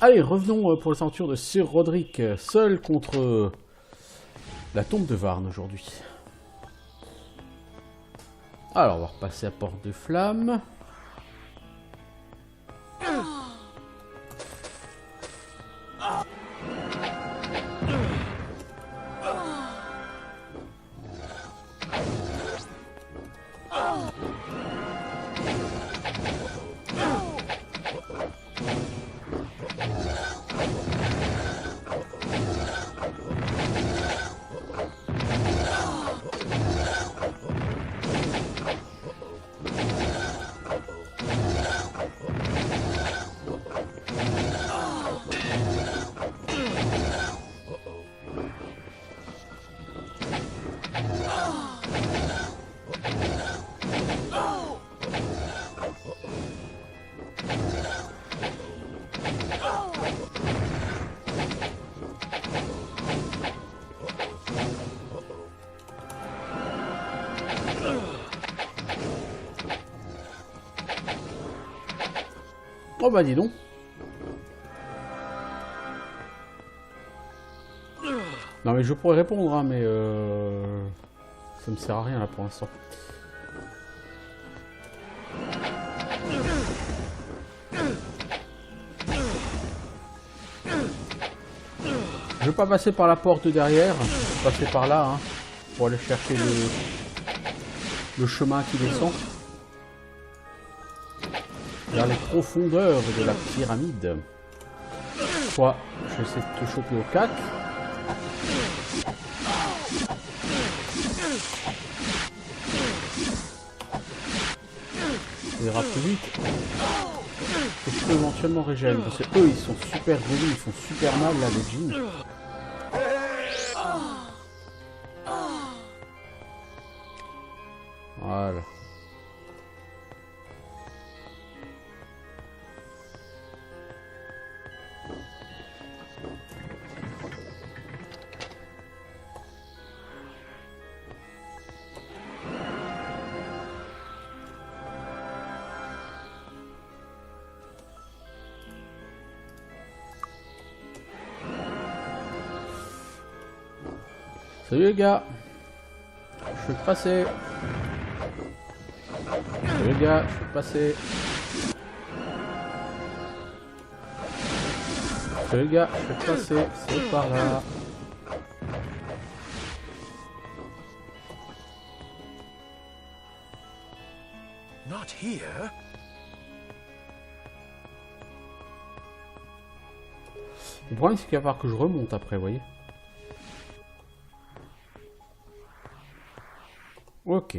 Allez, revenons pour les aventures de Sir Roderick, seul contre la tombe de Varn aujourd'hui. Alors, on va repasser à Porte de Flamme. Oh bah dis donc. Non mais je pourrais répondre hein, mais ça me sert à rien là pour l'instant. Je vais pas passer par la porte de derrière, je vais passer par là hein, pour aller chercher le chemin qui descend vers les profondeurs de la pyramide. Soit je vais essayer de te choper au cac. Ça ira plus vite. Et je peux éventuellement régénérer parce que eux ils sont super relous, ils font super mal là les jeans. Voilà. Salut les gars, je peux passer. Salut les gars, je peux passer. Salut les gars, je peux passer, c'est par là. Not here. Le problème c'est qu'il va falloir que je remonte après, vous voyez. Ok.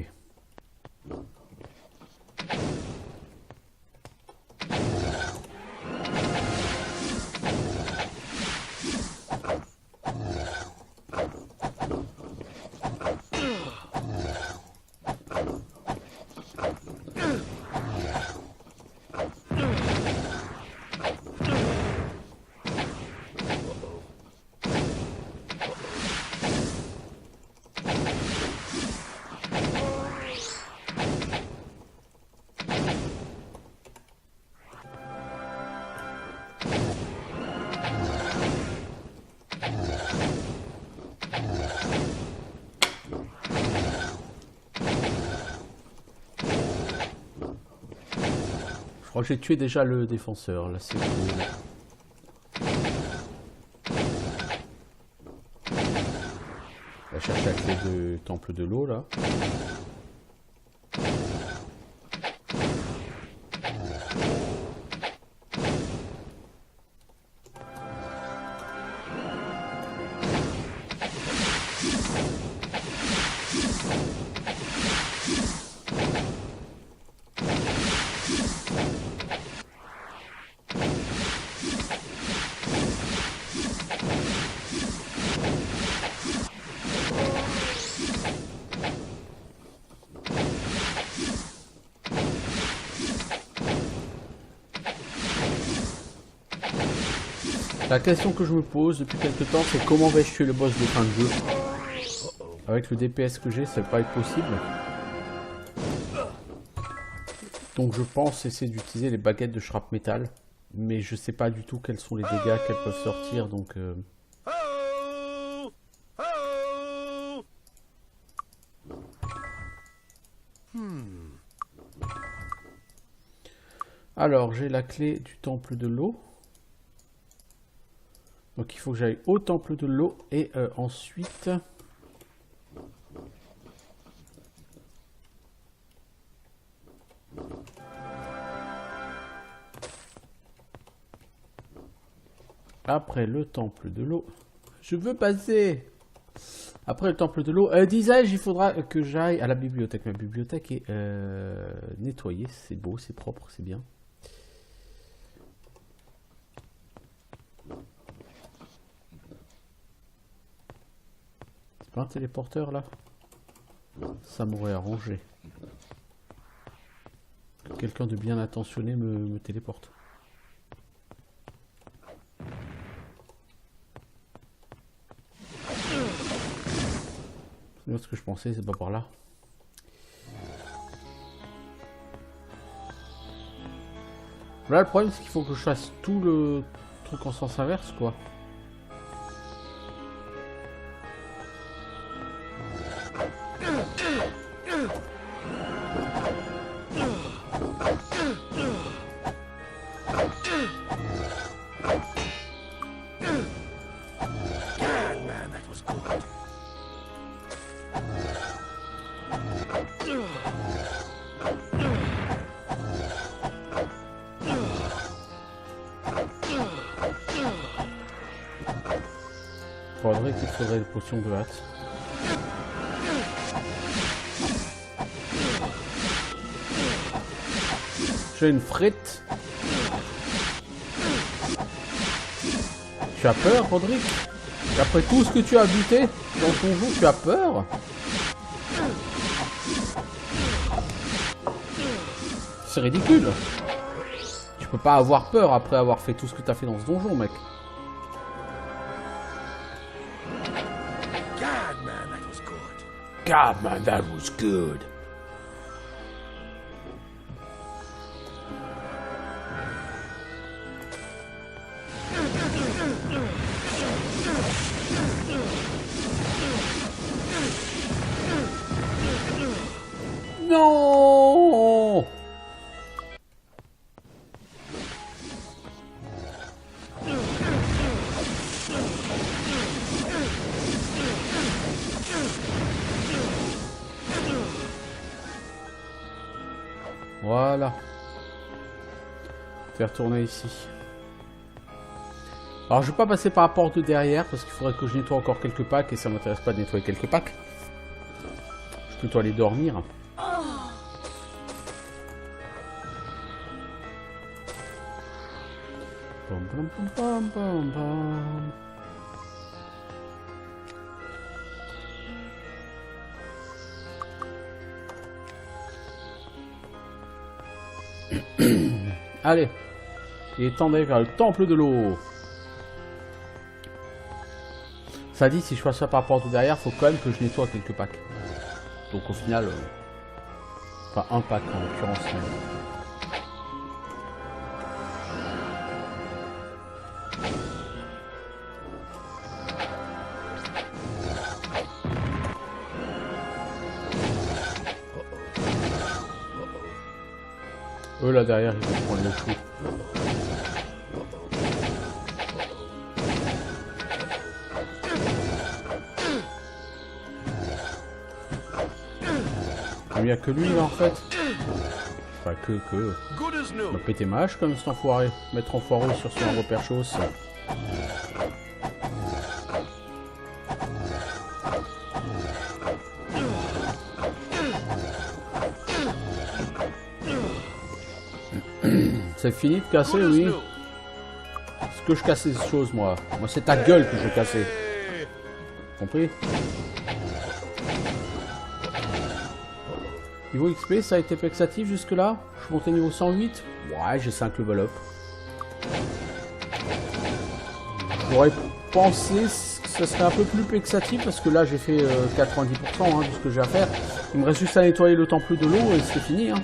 Je crois que j'ai tué déjà le défenseur, là c'est cool. On va chercher la clé de temple de l'eau là. La question que je me pose depuis quelques temps, c'est comment vais-je tuer le boss de fin de jeu? Avec le DPS que j'ai, ça va pas être possible. Donc je pense essayer d'utiliser les baguettes de shrap métal. Mais je sais pas du tout quels sont les dégâts qu'elles peuvent sortir, donc... Ho! Ho! Alors, j'ai la clé du temple de l'eau. Donc il faut que j'aille au temple de l'eau et ensuite... Après le temple de l'eau... Je veux passer. Après le temple de l'eau... disais-je, il faudra que j'aille à la bibliothèque. Ma bibliothèque est nettoyée. C'est beau, c'est propre, c'est bien. C'est pas un téléporteur là? Ça m'aurait arrangé. Que quelqu'un de bien attentionné me téléporte. Ce que je pensais, c'est pas par là. Là, le problème, c'est qu'il faut que je fasse tout le truc en sens inverse, quoi. Faudrait qu'il faudrait une potion de hâte. J'ai une frite. Tu as peur, Roderick? Après tout ce que tu as buté dans ton jeu, tu as peur? C'est ridicule. Tu peux pas avoir peur après avoir fait tout ce que tu as fait dans ce donjon, mec. God, man, that was good. Non! Voilà. Faire tourner ici. Alors je vais pas passer par la porte de derrière parce qu'il faudrait que je nettoie encore quelques packs et ça m'intéresse pas de nettoyer quelques packs. Je vais plutôt aller dormir. Bam, bam, bam, bam, bam. Allez, il est temps d'aller vers le temple de l'eau. Ça dit, si je passe ça par la porte de derrière, faut quand même que je nettoie quelques packs. Donc au final, enfin un pack en l'occurrence. Eux là derrière, ils vont prendre le coup. Il n'y a que lui là en fait. Enfin que. Il m'a pété ma hache comme cet enfoiré. Mettre enfoiré sur son repère chausse. C'est fini de casser, oui. Est-ce que je cassais des choses, moi? Moi, c'est ta gueule que je cassais. Compris? Niveau XP, ça a été vexatif jusque-là? Je suis monté niveau 108? Ouais, j'ai 5 level up. J'aurais pensé que ça serait un peu plus vexatif parce que là, j'ai fait 90% hein, de ce que j'ai à faire. Il me reste juste à nettoyer le temple de l'eau et c'est fini. Hein.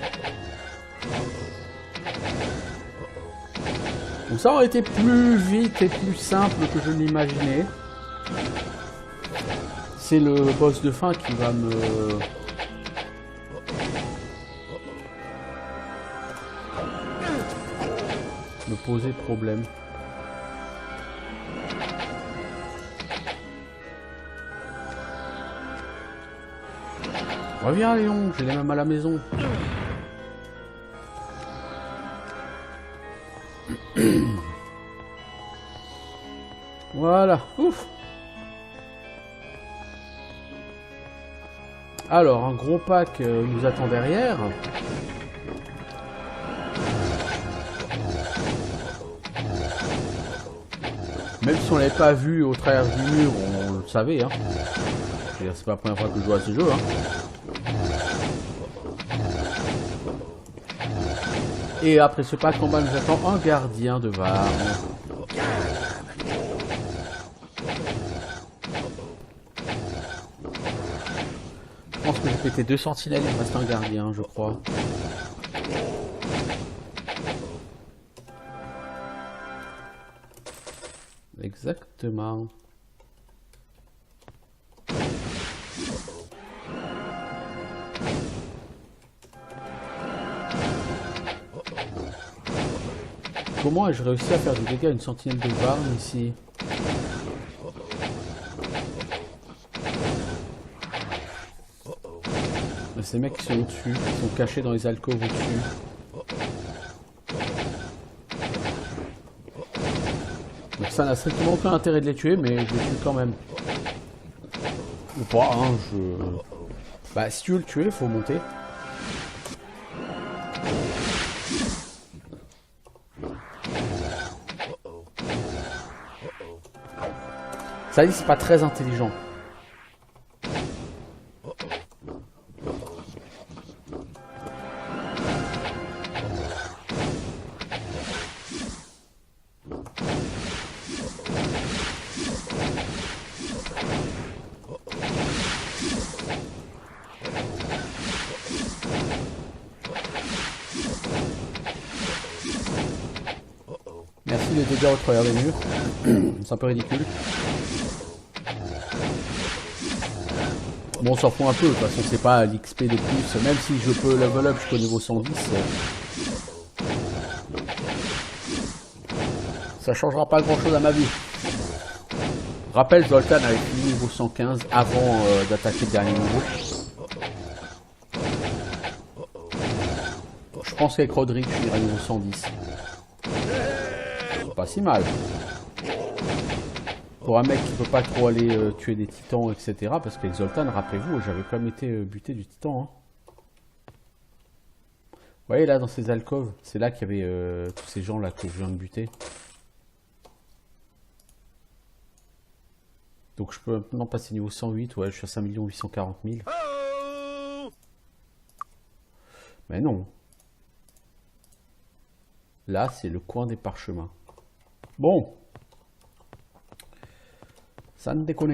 Donc ça aurait été plus vite et plus simple que je l'imaginais. C'est le boss de fin qui va me poser problème. Reviens Léon, j'ai les mêmes à la maison. Voilà, ouf. Alors, un gros pack nous attend derrière. Même si on l'avait pas vu au travers du mur, on le savait. Hein. C'est pas la première fois que je joue à ce jeu. Hein. Et après ce pack en bas nous attend un gardien de Varne. Je pense que j'ai pété 2 sentinelles, il me reste un gardien, je crois. Exactement. Comment ai-je réussi à faire du dégât à une sentinelle de Varne ici? Ces mecs qui sont au-dessus, qui sont cachés dans les alcôves au-dessus. Donc ça n'a strictement aucun intérêt de les tuer, mais je les tue quand même. Ou pas, hein, Bah, si tu veux le tuer, il faut monter. Ça dit, c'est pas très intelligent. Merci les dégâts au travers des murs. C'est un peu ridicule. Bon, on s'en fout un peu, de toute façon c'est pas l'XP de plus, même si je peux level up jusqu'au niveau 110. Ça changera pas grand chose à ma vie. Rappel, Zoltan avait fini niveau 115 avant d'attaquer le dernier niveau. Je pense qu'avec Roderick je finirai niveau 110. Pas si mal. Pour un mec qui peut pas trop aller tuer des titans, etc. Parce qu'avec Zoltan, rappelez-vous, j'avais quand même été buté du titan. Hein. Vous voyez là dans ces alcôves, c'est là qu'il y avait tous ces gens là que je viens de buter. Donc je peux maintenant passer niveau 108, ouais, je suis à 5 840 000. Mais non. Là, c'est le coin des parchemins. Bon. Ça ne déconne.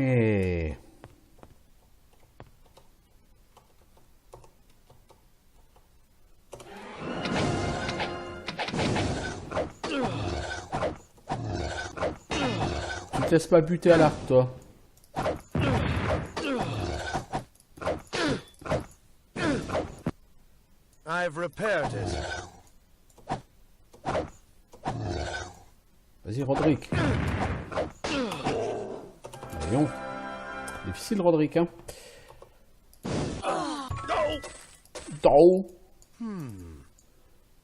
Tu te laisses pas buter à l'arc, toi. I've repaired it. Vas-y, Roderick. Voyons. Difficile, Roderick, hein. Oh.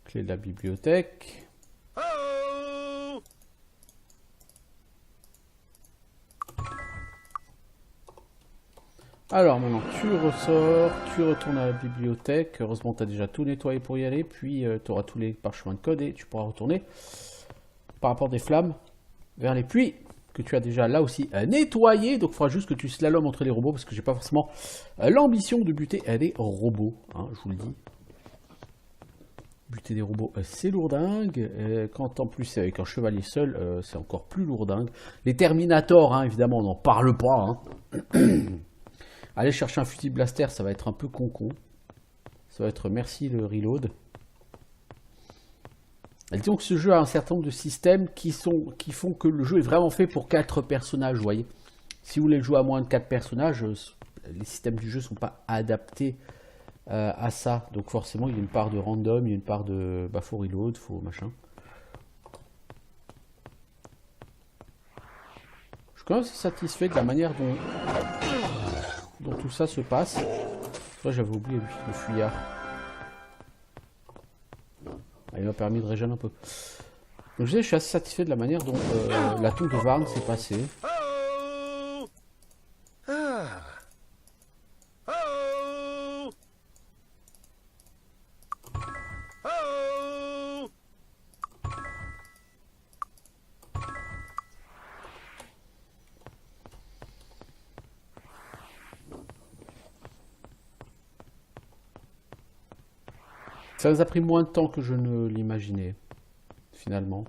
Clé de la bibliothèque. Alors maintenant, tu ressors, tu retournes à la bibliothèque. Heureusement, tu as déjà tout nettoyé pour y aller. Puis, tu auras tous les parchemins de code et tu pourras retourner par rapport des flammes vers les puits que tu as déjà là aussi nettoyé. Donc, il faudra juste que tu slalomes entre les robots parce que j'ai pas forcément l'ambition de buter des robots. Hein, je vous le dis. Buter des robots, c'est lourdingue. Quand en plus c'est avec un chevalier seul, c'est encore plus lourdingue. Les Terminators, hein, évidemment, on n'en parle pas. Hein. Aller chercher un fusil blaster, ça va être un peu con-con. Ça va être merci le reload. Disons que ce jeu a un certain nombre de systèmes qui font que le jeu est vraiment fait pour 4 personnages, vous voyez. Si vous voulez le jouer à moins de 4 personnages, les systèmes du jeu ne sont pas adaptés à ça. Donc forcément, il y a une part de random, il y a une part de faut reload, faut machin. Je suis quand même assez satisfait de la manière dont tout ça se passe. Là, j'avais oublié le fuyard. Il m'a permis de régénérer un peu. Donc je suis assez satisfait de la manière dont la tour de Varn s'est passée. Oh! Ah. Oh! Oh! Ça nous a pris moins de temps que je ne l'imaginais, finalement.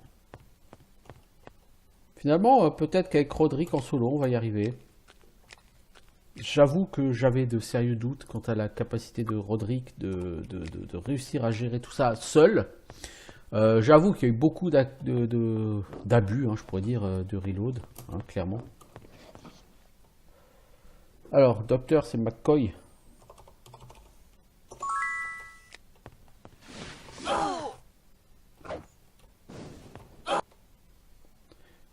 Finalement, peut-être qu'avec Roderick en solo, on va y arriver. J'avoue que j'avais de sérieux doutes quant à la capacité de Roderick de réussir à gérer tout ça seul. J'avoue qu'il y a eu beaucoup d'abus, hein, je pourrais dire, de reload, hein, clairement. Alors, Docteur, c'est McCoy.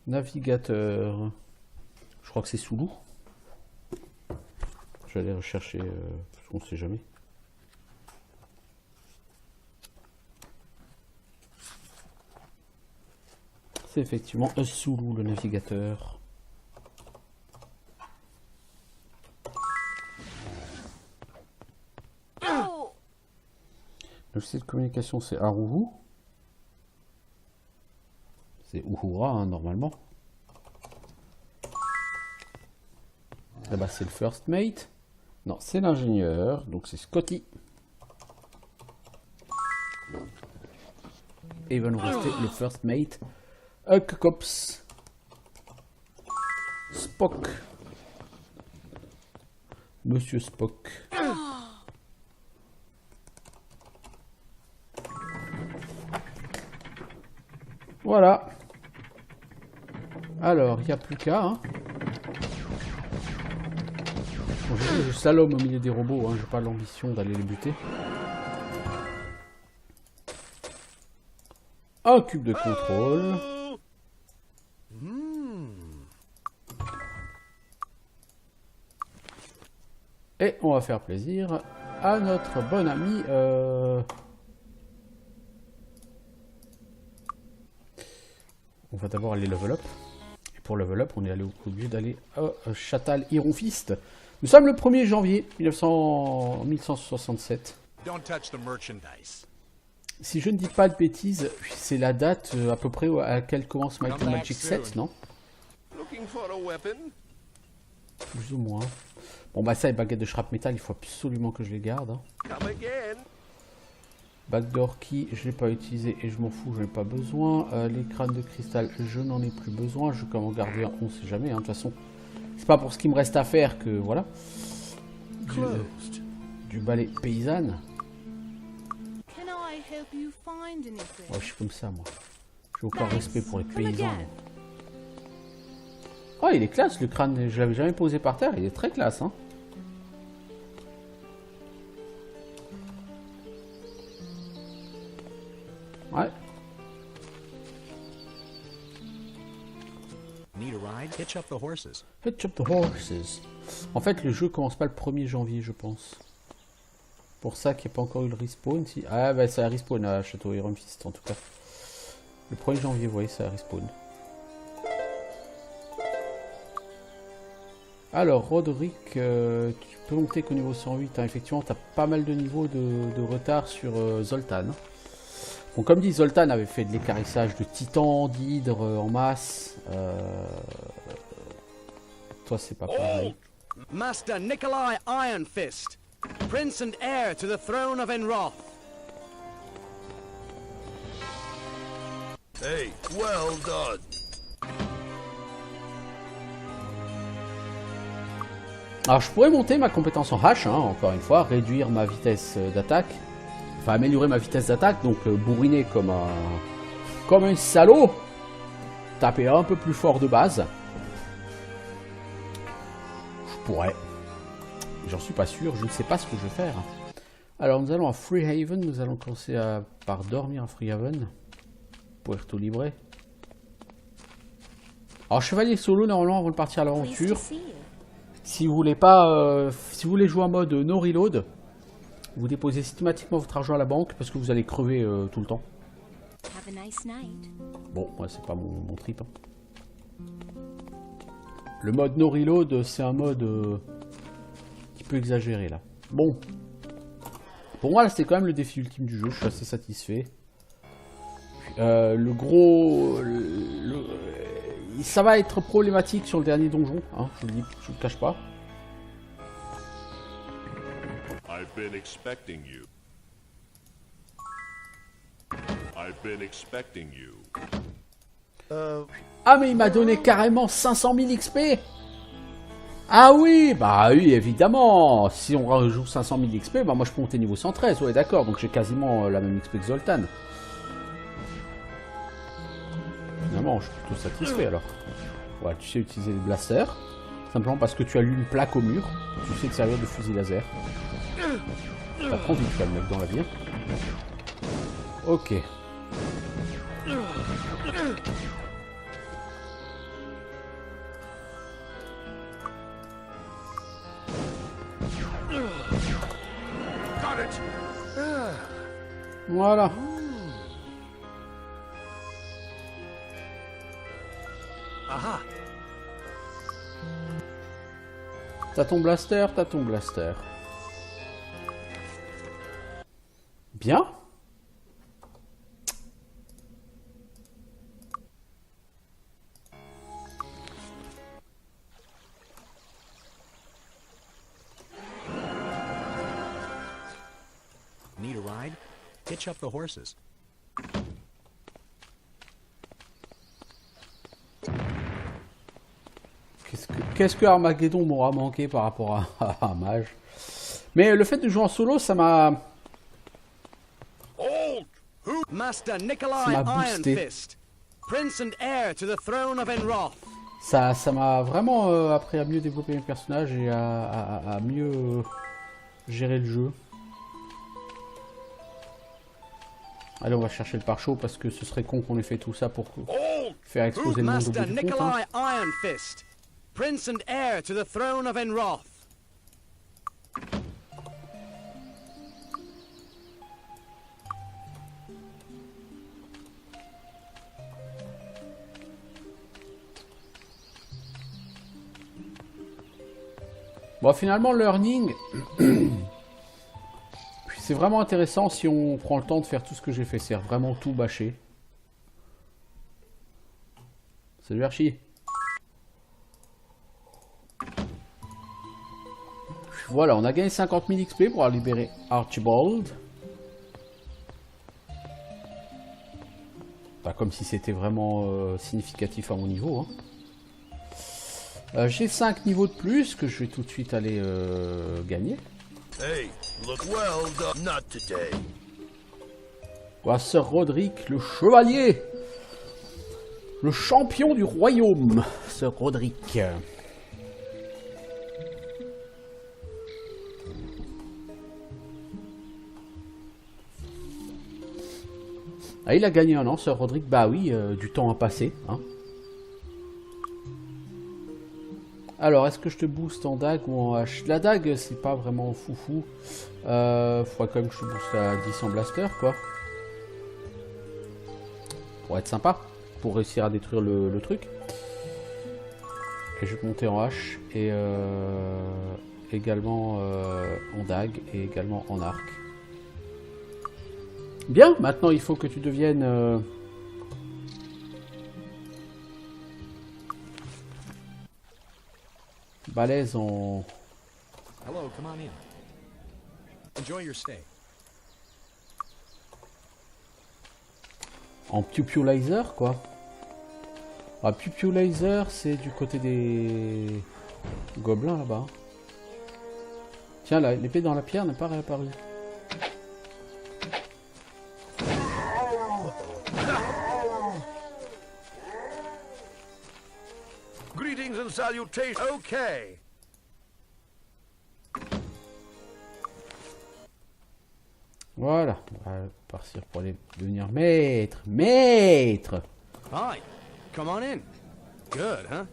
Navigateur. Je crois que c'est sous l'eau. J'allais rechercher, parce qu'on ne sait jamais. C'est effectivement Sulu, le navigateur. Le site de communication, c'est Aruhu. C'est Uhura, hein, normalement. Là-bas, c'est le first mate. Non, c'est l'ingénieur, donc c'est Scotty. Et il va nous rester le first mate. Huck-Cops. Spock. Monsieur Spock. Voilà. Alors, il n'y a plus qu'à. Hein. Bon, je slalome au milieu des robots, hein. J'ai pas l'ambition d'aller les buter. Un cube de contrôle. Et on va faire plaisir à notre bon ami. On va d'abord aller level up. Et pour level up, on est allé obligé d'aller à Chatal Ironfist. Nous sommes le 1er janvier 1167. Don't touch the merchandise. Si je ne dis pas de bêtises, c'est la date à peu près à laquelle commence Might and Magic 7, non? Looking for a weapon? Plus ou moins. Bon bah ça, les baguettes de scrap metal, il faut absolument que je les garde. Hein. Come again. Backdoor key, je l'ai pas utilisé et je m'en fous, je n'ai pas besoin. Les crânes de cristal, je n'en ai plus besoin. Je vais quand même en garder un, on sait jamais. Hein. De toute façon, c'est pas pour ce qui me reste à faire que voilà. Du balai paysanne. Ouais, je suis comme ça moi. J'ai aucun respect pour les paysans. Oh, il est classe le crâne, je l'avais jamais posé par terre, il est très classe. Hein. Ouais. Need a ride? Hitch up the horses. Hitch up the horses. En fait, le jeu commence pas le 1er janvier, je pense. Pour ça qu'il n'y a pas encore eu le respawn. Si... Ah, bah ça respawn à Château Ironfist en tout cas. Le 1er janvier, vous voyez, ça respawn. Alors, Roderick, tu peux monter qu'au niveau 108. Hein. Effectivement, tu as pas mal de niveaux de retard sur Zoltan. Bon, comme dit, Zoltan avait fait de l'équarrissage de titans, d'hydres en masse. Toi, c'est pas pareil. Master Nikolai Ironfist, Prince and heir to the throne of Enroth. Hey, well done. Alors, je pourrais monter ma compétence en hache, hein, encore une fois, réduire ma vitesse d'attaque. Enfin, améliorer ma vitesse d'attaque, donc bourriner comme un comme un salaud, taper un peu plus fort de base. Je pourrais. J'en suis pas sûr, je ne sais pas ce que je vais faire. Alors nous allons à Freehaven, nous allons commencer par dormir à Freehaven. Puerto Libre. Alors chevalier solo, normalement avant de partir à l'aventure, si vous voulez pas, si vous voulez jouer en mode no reload, vous déposez systématiquement votre argent à la banque parce que vous allez crever tout le temps. Bon, moi c'est pas mon trip. Hein. Le mode no reload, c'est un mode qui peut exagérer là. Bon, pour moi là c'était quand même le défi ultime du jeu, je suis assez satisfait. Le gros, ça va être problématique sur le dernier donjon, hein, je vous le cache pas. I've been expecting you. I've been expecting you. Ah mais il m'a donné carrément 500 000 XP. Ah oui, bah oui évidemment. Si on rajoute 500 000 XP, bah moi je peux monter niveau 113, ouais d'accord, donc j'ai quasiment la même XP que Zoltan. Finalement, je suis plutôt satisfait alors. Ouais, tu sais utiliser le blaster. Simplement parce que tu as lu une plaque au mur. Tu sais te servir de fusil laser. T'apprends vite quand même, mec, dans la vie. Ok. Voilà. Aha. T'as ton blaster, t'as ton blaster. Bien. Need a ride? Hitch up the horses. Qu'est-ce que Armageddon m'aura manqué par rapport à Mage. Mais le fait de jouer en solo, ça m'a... Master Ça Nikolai m'a boosté. Ironfist, Prince and heir to the throne of Enroth. Ça m'a vraiment appris à mieux développer mes personnages et à mieux gérer le jeu. Allez, on va chercher le pare-chaud parce que ce serait con qu'on ait fait tout ça pour faire exploser le monde au bout Master du compte. Hein. Nikolai Ironfist, Prince and heir to the throne of Enroth. Bon, finalement, learning, c'est vraiment intéressant si on prend le temps de faire tout ce que j'ai fait. C'est vraiment tout bâcher. Salut Archie. Voilà, on a gagné 50 000 XP pour avoir libéré Archibald. Pas comme si c'était vraiment significatif à mon niveau. Hein. J'ai 5 niveaux de plus que je vais tout de suite aller gagner. Hey, look well done. Not today. Voilà, Sir Roderick, le chevalier. Le champion du royaume, Sir Roderick. Ah, il a gagné un an, Sir Roderick. Bah oui, du temps a passé. Hein. Alors, est-ce que je te booste en dague ou en hache? La dague, c'est pas vraiment foufou. Faudrait quand même que je te booste à 10 en blaster, quoi. Pour être sympa. Pour réussir à détruire le truc. Et je vais monter en hache. Et également en dague. Et également en arc. Bien, maintenant il faut que tu deviennes... balèze en... Hello, come on in. Enjoy your stay. En Pew Laser, quoi. Ah, Pew Laser, c'est du côté des gobelins, là-bas. Tiens, l'épée dans la pierre n'est pas réapparue. Greetings and salutations. Okay. Voilà, on va partir pour aller devenir maître. Maître! Hi. Come on in. Good, huh?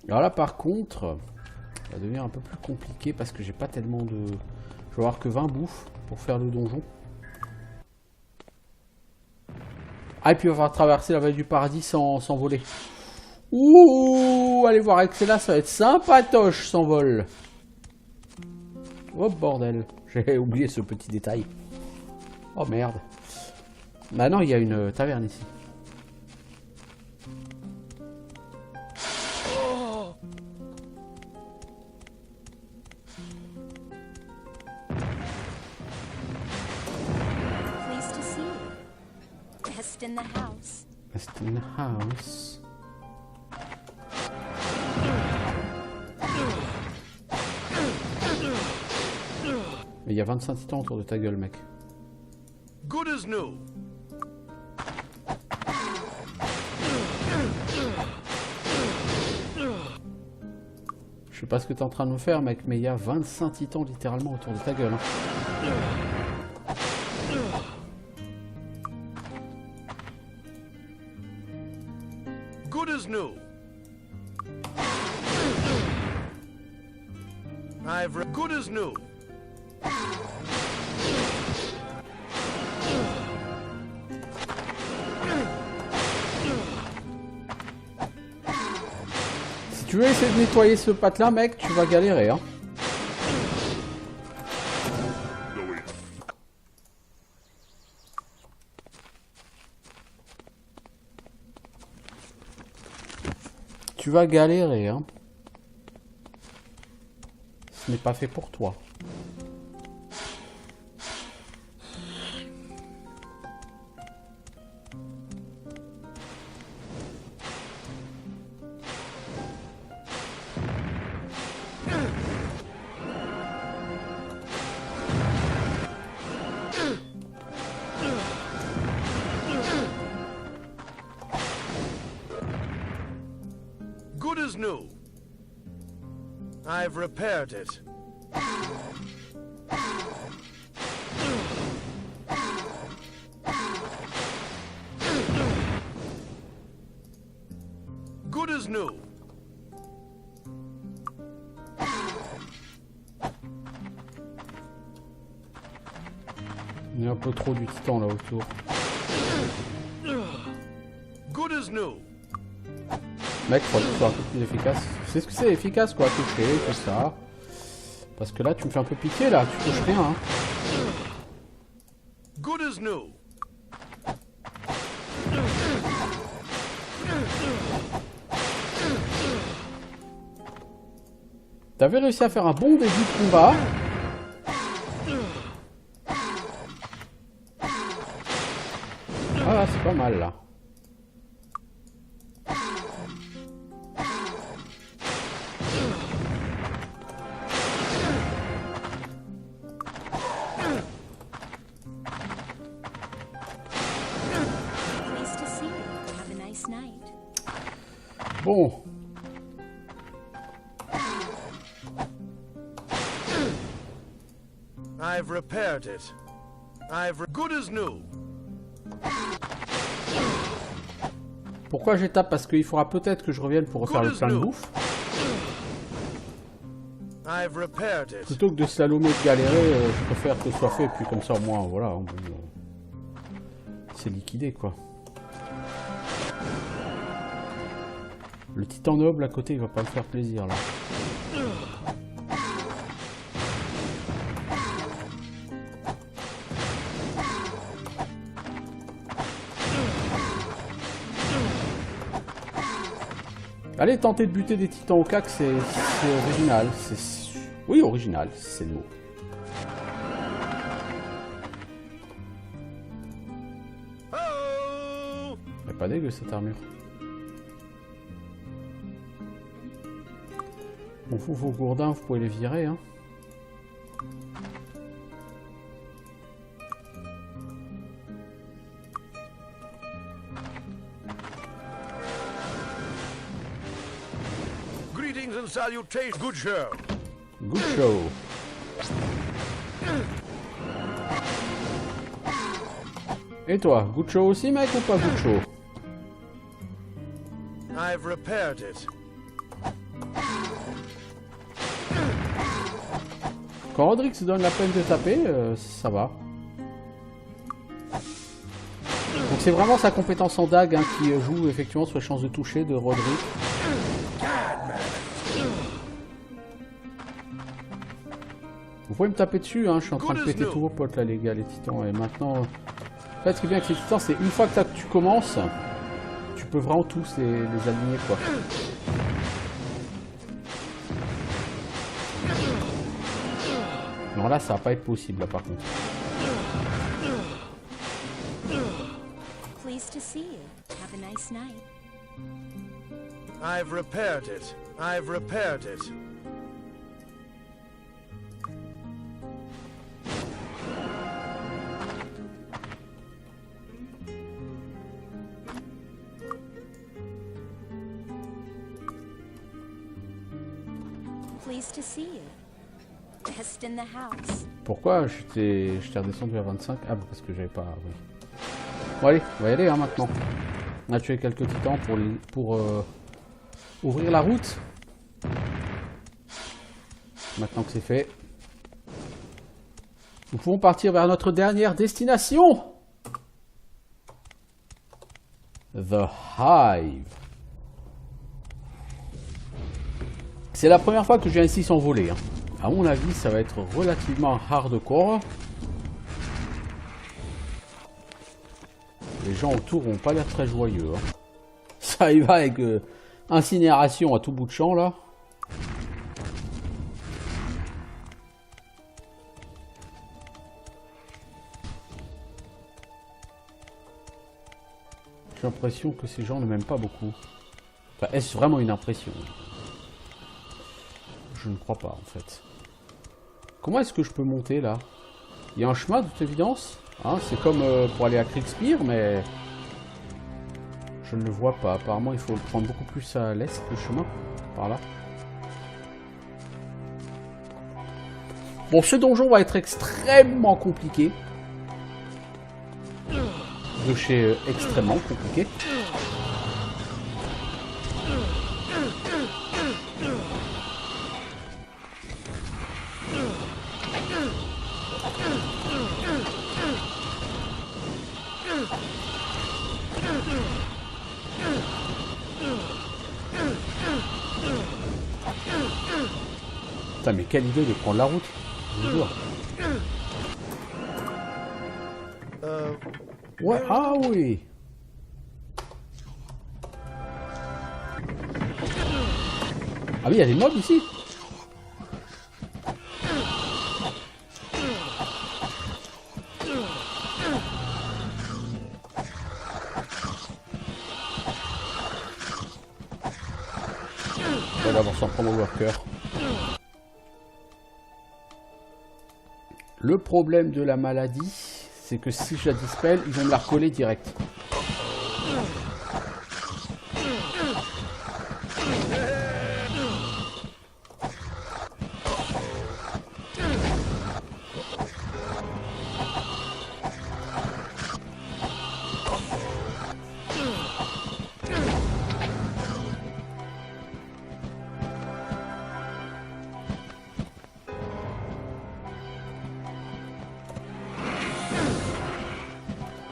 Alors là, par contre, ça va devenir un peu plus compliqué parce que j'ai pas tellement de... Je vais avoir que 20 bouffes pour faire le donjon. Ah, et puis on va traverser la vallée du paradis sans voler. Ouh, allez voir avec celle-là, ça va être sympatoche sans vol. Oh bordel, j'ai oublié ce petit détail. Oh merde. Bah non, il y a une taverne ici. Pleased to see you. Guest in the house. Rest in the house. Mais il y a 25 titans autour de ta gueule, mec. Good as new. Je sais pas ce que t'es en train de me faire, mec, mais il y a 25 titans littéralement autour de ta gueule. Hein. Good as new. Good as new. Si tu veux essayer de nettoyer ce patelin, mec, tu vas galérer, hein. No, wait. Tu vas galérer, hein. Ce n'est pas fait pour toi. Good as new. I've repaired it. Good as new. Il y a un peu trop du titan là autour. Good as new. Mec, faut que tu sois un peu plus efficace. Tu sais ce que c'est efficace quoi, toucher, tout ça. Parce que là, tu me fais un peu pitié là, tu touches rien. Hein. Good as new. T'avais réussi à faire un bon début de combat. Ah, c'est pas mal là. Pleased to see you. Have a nice night. Bon. I've repaired it. Good as new. Pourquoi j'étape? Parce qu'il faudra peut-être que je revienne pour refaire le plein de bouffe. I've repaired it. Plutôt que de slalomer et de galérer, je préfère que ce soit fait. Et puis comme ça, au moins, voilà. Bon, c'est liquidé, quoi. Le titan noble à côté, il va pas me faire plaisir, là. Allez, tenter de buter des titans au cac, c'est original. Oui, original, c'est le mot. Oh! Elle est pas dégueu cette armure. Bon, vos gourdins, vous pouvez les virer, hein. and salutations. Good show. Good show. Et toi, good show aussi, mec, ou pas good show? I've repaired it. Quand Roderick se donne la peine de taper, ça va. Donc c'est vraiment sa compétence en dague hein, qui joue effectivement sur les chances de toucher de Roderick. Vous pouvez me taper dessus, hein, je suis en train de péter tous vos potes là les gars, les titans. Et maintenant, en fait ce qui est bien avec ces titans, c'est une fois que tu commences, tu peux vraiment tous les aligner quoi. Non là ça va pas être possible là par contre. Pleased to see you. Have a nice night. I've repaired it. I've repaired it. Pleased to see you. Pest in the house. Pourquoi je t'ai redescendu à 25? Ah bah parce que j'avais pas... Oui. Bon allez, on va y aller hein, maintenant. On a tué quelques titans pour ouvrir la route. Maintenant que c'est fait, nous pouvons partir vers notre dernière destination. The Hive. C'est la première fois que je viens ici sans voler. Hein. À mon avis, ça va être relativement hardcore. Les gens autour n'ont pas l'air très joyeux. Hein. Ça y va avec incinération à tout bout de champ là. J'ai l'impression que ces gens ne m'aiment pas beaucoup. Enfin, est-ce vraiment une impression? Je ne crois pas en fait. Comment est-ce que je peux monter là? Il y a un chemin de toute évidence. Hein, c'est comme pour aller à Kriegspire, mais je ne le vois pas. Apparemment, il faut le prendre beaucoup plus à l'est, le chemin. Par là. Bon, ce donjon va être extrêmement compliqué. De chez extrêmement compliqué. Putain, mais quelle idée de prendre la route. Je vous jure. Ouais, ah oui. Ah oui, il y a des mobs ici. On va d'abord s'en prendre au worker. Le problème de la maladie, c'est que si je la dispelle, ils vont me la recoller direct.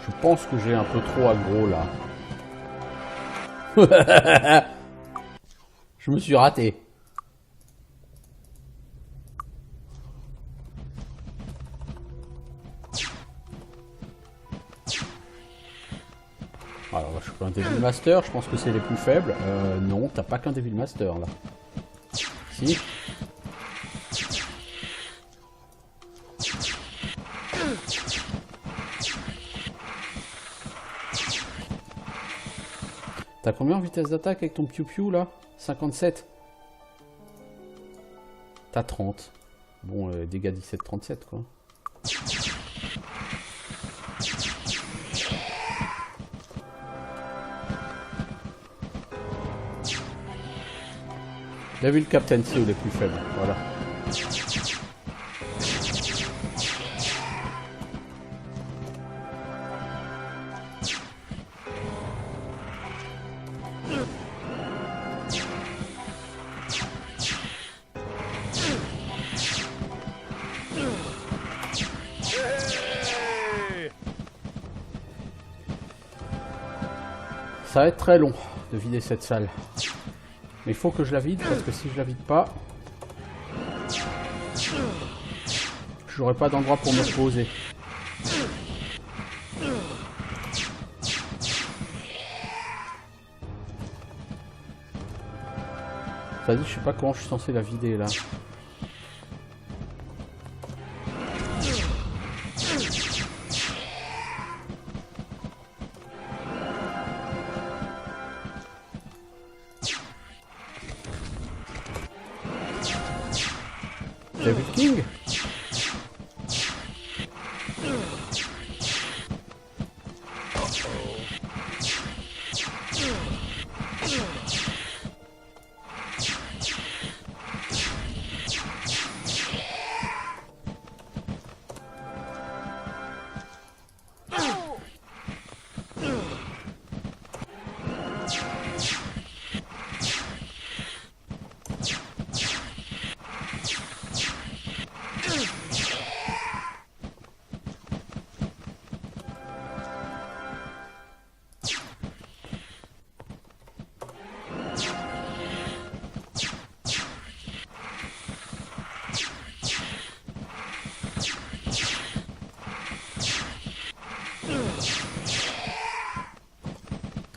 Je pense que j'ai un peu trop aggro là. Je me suis raté. Alors je suis pas un Devil Master, je pense que c'est les plus faibles. Non, t'as pas qu'un Devil Master là. Si. T'as combien en vitesse d'attaque avec ton piou-piou là? 57. T'as 30. Bon, dégâts 17-37 quoi. Devil Captain, c'est les plus faibles. Voilà. Ça va être très long de vider cette salle. Mais il faut que je la vide parce que si je la vide pas, j'aurai pas d'endroit pour me reposer. Vas-y, je sais pas comment je suis censé la vider là. David King?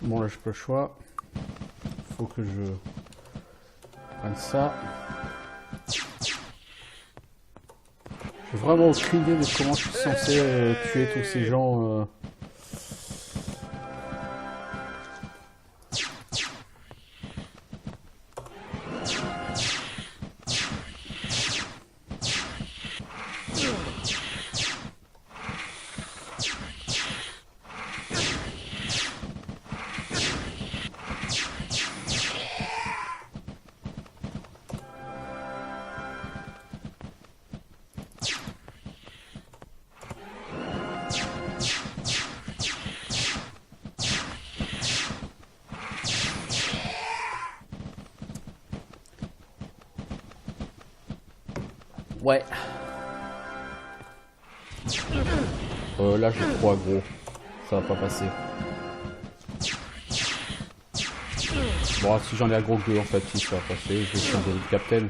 Bon là j'ai pas le choix. Faut que je prenne ça. J'ai vraiment aucune idée de comment je suis censé tuer tous ces gens. Ouais. Là je crois gros. Ça va pas passer. Bon si j'en ai aggro que deux en fait, si ça va passer, je vais changer le Captain.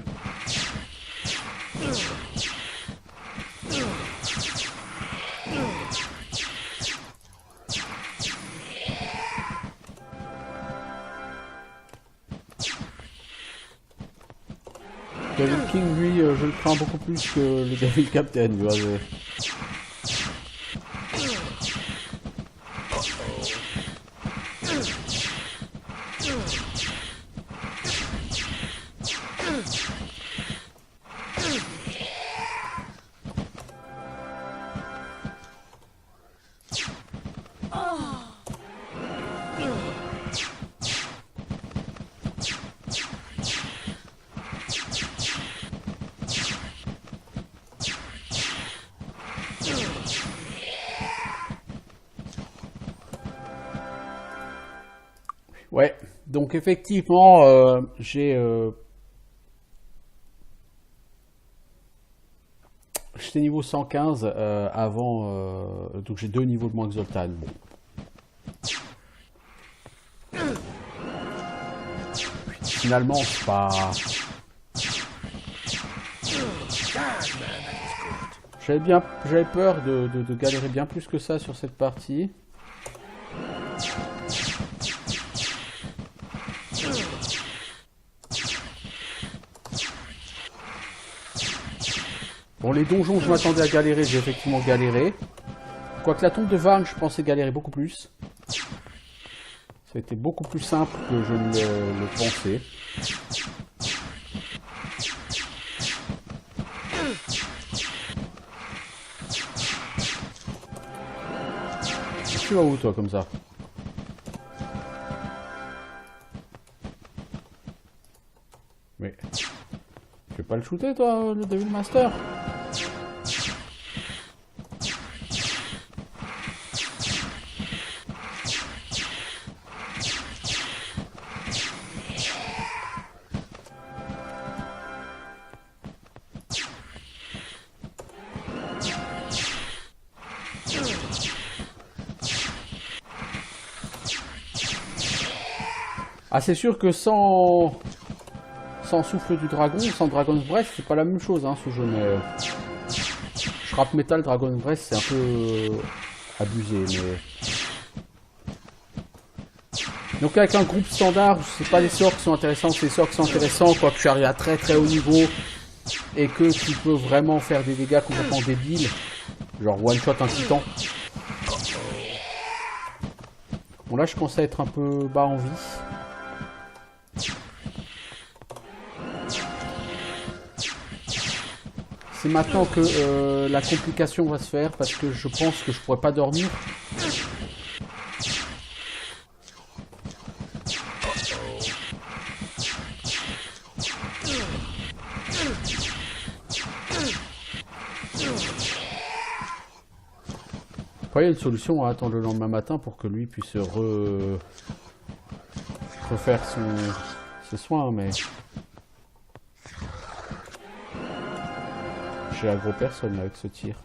Devil King, lui, je le crains beaucoup plus que le Devil Captain, tu vois. Ouais, donc effectivement, j'étais niveau 115 avant, donc j'ai 2 niveaux de moins que Zoltan. Bon. Finalement, c'est pas... J'avais peur de galérer bien plus que ça sur cette partie. Bon, les donjons, je m'attendais à galérer, j'ai effectivement galéré. Quoique la tombe de Varn, je pensais galérer beaucoup plus. Ça a été beaucoup plus simple que je ne le pensais. Tu vas où toi comme ça? Mais... Tu veux pas le shooter, toi, le Devil Master? Ah, c'est sûr que sans souffle du dragon, sans Dragon's Breath, c'est pas la même chose, hein, ce jeu, mais... Shrap Metal, Dragon's Breath, c'est un peu abusé, mais... Donc avec un groupe standard, c'est pas les sorts qui sont intéressants, c'est les sorts qui sont intéressants quand tu arrives à très très haut niveau et que tu peux vraiment faire des dégâts complètement débiles, genre one shot un titan. Bon là je commence à être un peu bas en vie. C'est maintenant que la complication va se faire parce que je pense que je pourrais pas dormir. Après, il y a une solution à attendre le lendemain matin pour que lui puisse refaire ses soins, mais... J'ai aggro personne là, avec ce tir.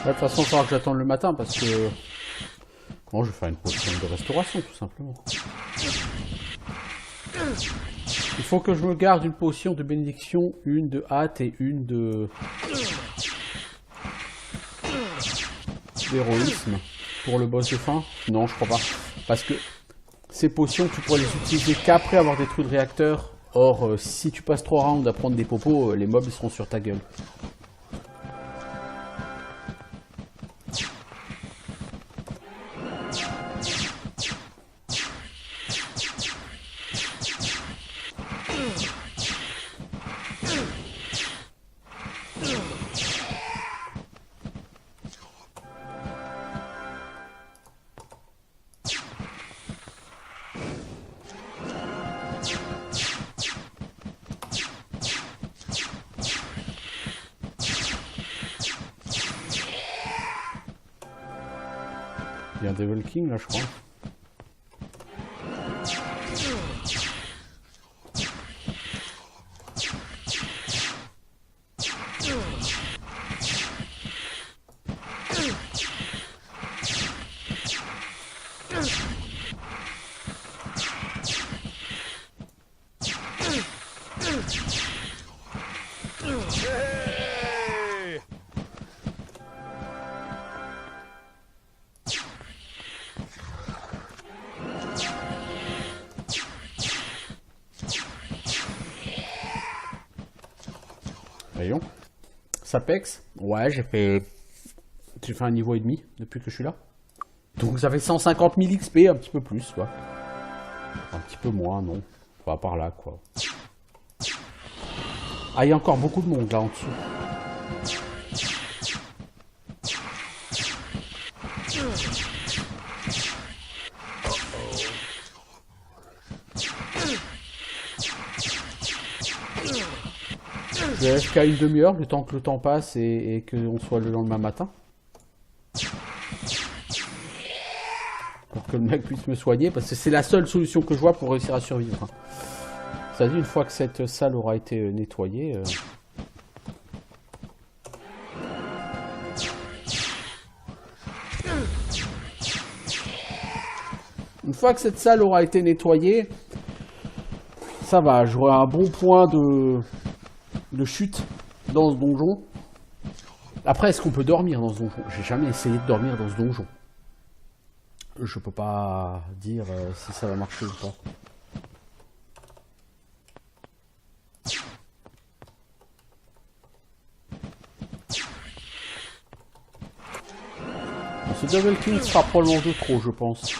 De toute façon, il va falloir que j'attende le matin parce que... Bon, je vais faire une potion de restauration, tout simplement. Il faut que je me garde une potion de bénédiction, une de hâte et une de... d'héroïsme. Pour le boss de fin. Non, je crois pas. Parce que ces potions, tu pourras les utiliser qu'après avoir détruit le réacteur. Or, si tu passes 3 rounds à prendre des popos, les mobs seront sur ta gueule. Il y a un Devil King là, je crois. Voyons. Sapex. Ouais, j'ai fait un niveau et demi depuis que je suis là. Donc ça fait 150 000 XP, un petit peu plus, quoi. Un petit peu moins, non. Enfin, par là, quoi. Ah, il y a encore beaucoup de monde là en dessous. Je vais jusqu'à une demi-heure, le temps que le temps passe et qu'on soit le lendemain matin. Pour que le mec puisse me soigner, parce que c'est la seule solution que je vois pour réussir à survivre. C'est-à-dire, une fois que cette salle aura été nettoyée... Une fois que cette salle aura été nettoyée, ça va, j'aurai un bon point de chute dans ce donjon. Après, est-ce qu'on peut dormir dans ce donjon? J'ai jamais essayé de dormir dans ce donjon. Je peux pas dire si ça va marcher ou pas. Devil King sera probablement de trop, je pense.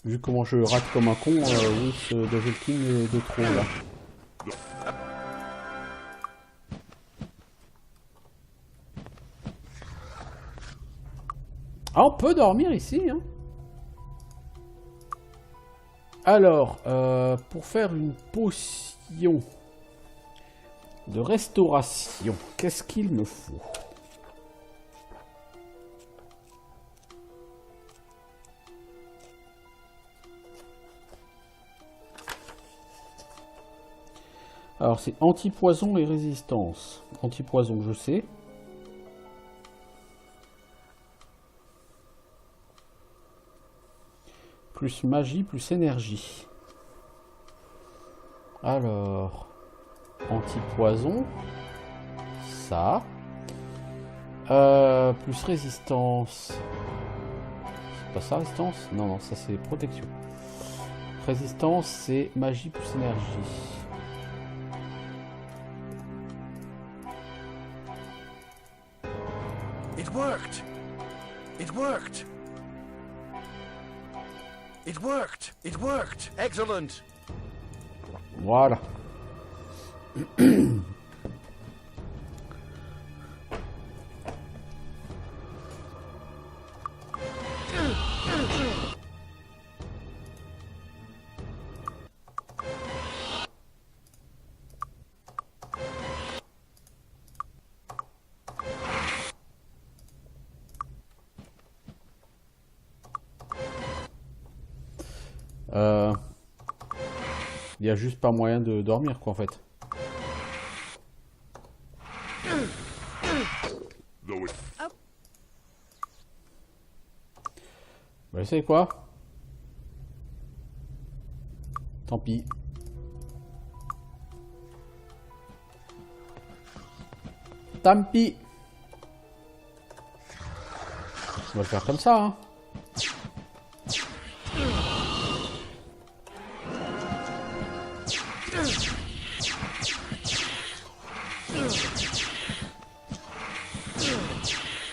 Vu comment je rate comme un con, oui, ce Devil King est de trop là. Ah, on peut dormir ici, hein. Alors, pour faire une potion de restauration, qu'est-ce qu'il me faut? Alors, c'est anti-poison et résistance. Anti-poison, je sais. Plus magie, plus énergie. Alors, anti-poison. Ça. Plus résistance. C'est pas ça, résistance? Non, non, ça c'est protection. Résistance, c'est magie plus énergie. It worked! It worked! It worked! It worked! Excellent! Voilà. Il y a juste pas moyen de dormir quoi en fait. Bah, vous savez quoi? Tant pis. Tant pis. On va le faire comme ça, hein.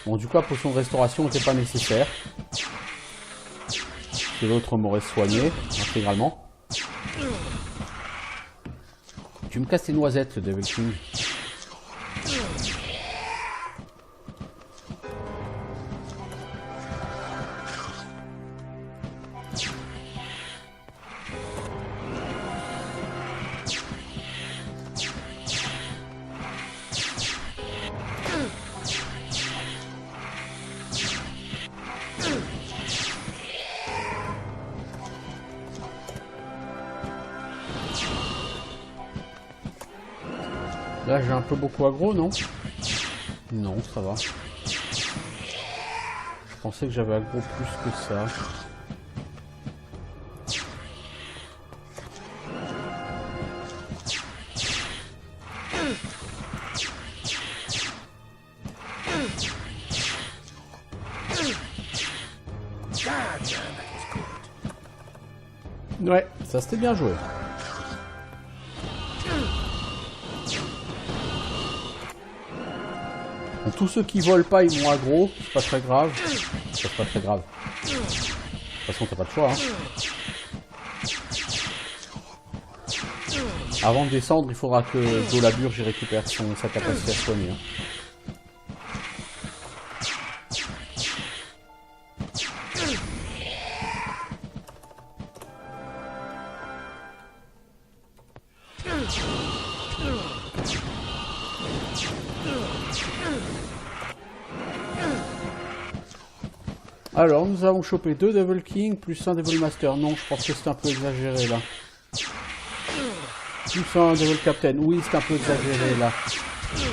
Bon, du coup, la potion de restauration n'était pas nécessaire. Que l'autre m'aurait soigné intégralement. Tu me casses tes noisettes, Devil King. Là j'ai un peu beaucoup aggro, non? Non, ça va. Je pensais que j'avais aggro plus que ça. Ouais, ça c'était bien joué. Donc, tous ceux qui volent pas, ils m'ont aggro, c'est pas très grave. C'est pas très grave. De toute façon, t'as pas de choix. Hein. Avant de descendre, il faudra que Dolaburge récupère sa capacité à soigner. Hein. Alors, nous avons chopé 2 Devil King plus un Devil Master. Non, je pense que c'est un peu exagéré là. Plus un Devil Captain. Oui, c'est un peu exagéré là.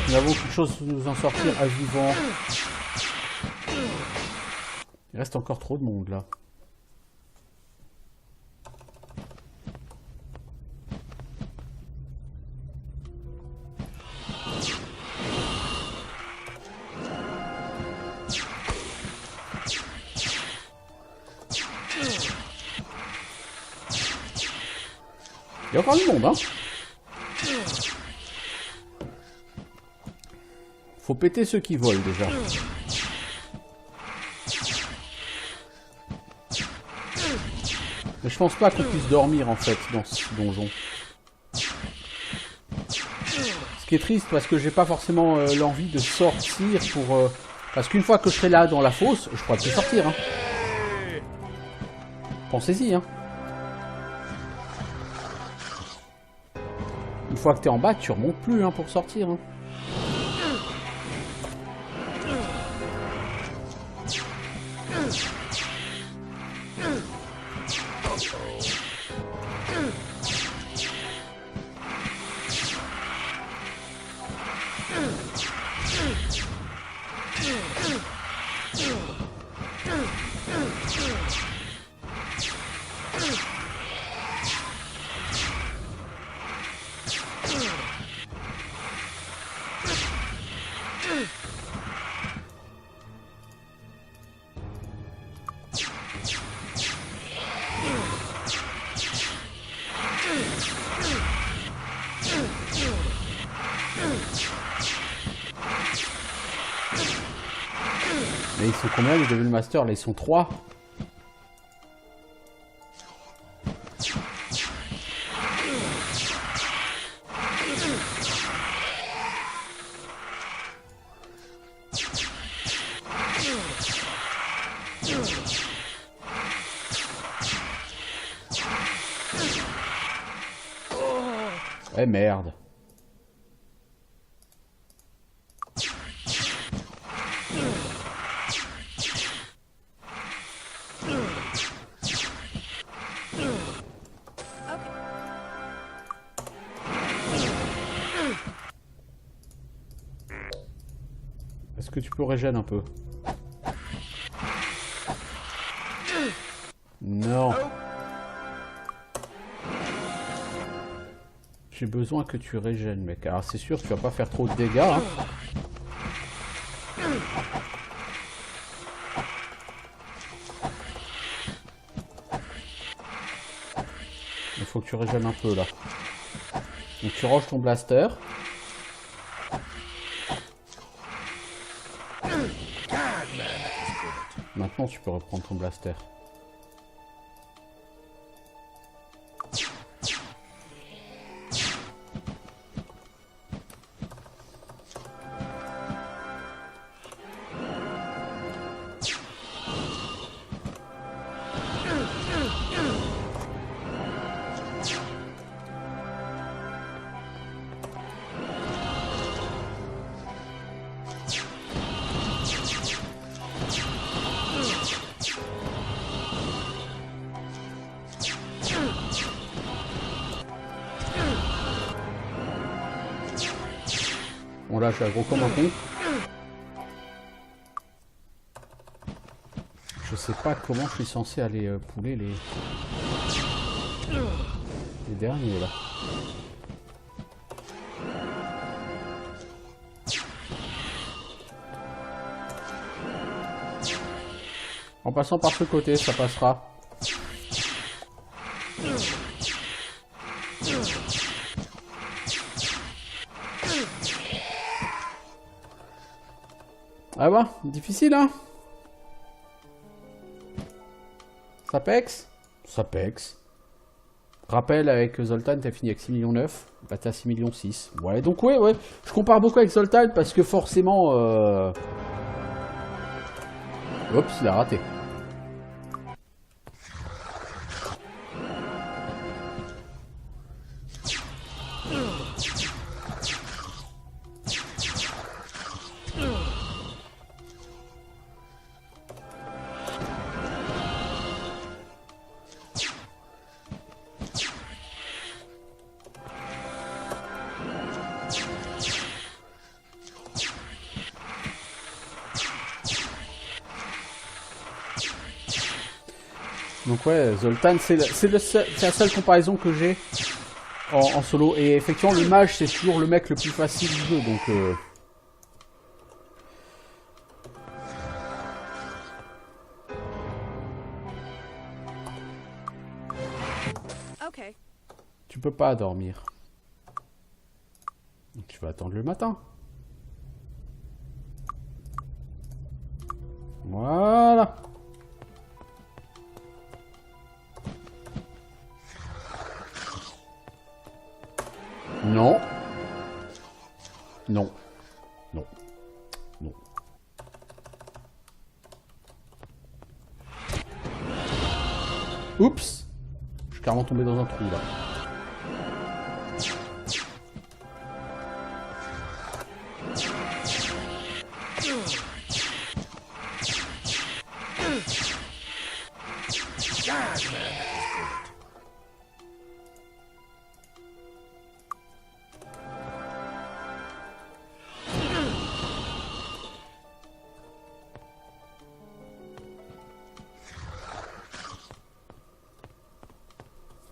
Nous avons quelque chose de nous en sortir à vivant. Il reste encore trop de monde là. y a encore du monde, hein. Faut péter ceux qui volent, déjà. Mais je pense pas qu'on puisse dormir, en fait, dans ce donjon. Ce qui est triste, parce que j'ai pas forcément l'envie de sortir pour... Parce qu'une fois que je serai là, dans la fosse, je pourrai plus sortir, hein. Pensez-y, hein. Une fois que t'es en bas, tu remontes plus, hein, pour sortir, hein. Mais ils sont combien les Devil Masters? Là, ils sont 3. Eh merde. Est-ce que tu peux régénérer un peu? Non. J'ai besoin que tu régènes, mec. Alors c'est sûr, tu vas pas faire trop de dégâts, hein. Il faut que tu régènes un peu, là. Donc tu ranges ton blaster. Maintenant, tu peux reprendre ton blaster. Bon là je suis aggro comme un con. Je sais pas comment je suis censé aller pouler les derniers là. En passant par ce côté, ça passera. Ah bah, difficile hein. Ça pexe? Ça pexe. Rappel, avec Zoltan, t'as fini avec 6,9 millions. Là, t'as 6,6 millions. Ouais, donc ouais. Je compare beaucoup avec Zoltan parce que forcément... Oups, il a raté. Donc ouais, Zoltan, c'est la seule comparaison que j'ai en solo. Et effectivement, le mage, c'est toujours le mec le plus facile du jeu, donc... Okay. Tu peux pas dormir. Tu vas attendre le matin. Voilà. Non. Non. Non. Non. Oups. Je suis carrément tombé dans un trou là.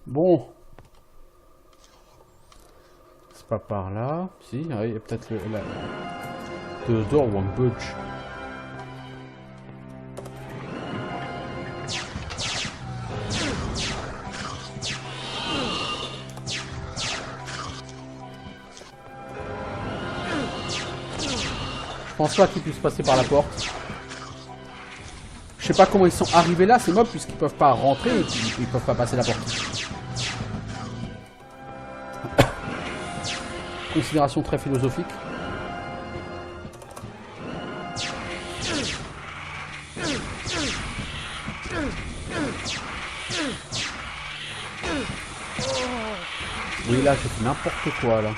Bon. C'est pas par là. Si, il y a peut-être the door won't budge. Je pense pas qu'ils puissent passer par la porte. Je sais pas comment ils sont arrivés là, ces mobs, puisqu'ils peuvent pas rentrer et qu'ils peuvent pas passer la porte. Considération très philosophique. Oui, là, j'ai fait n'importe quoi, là.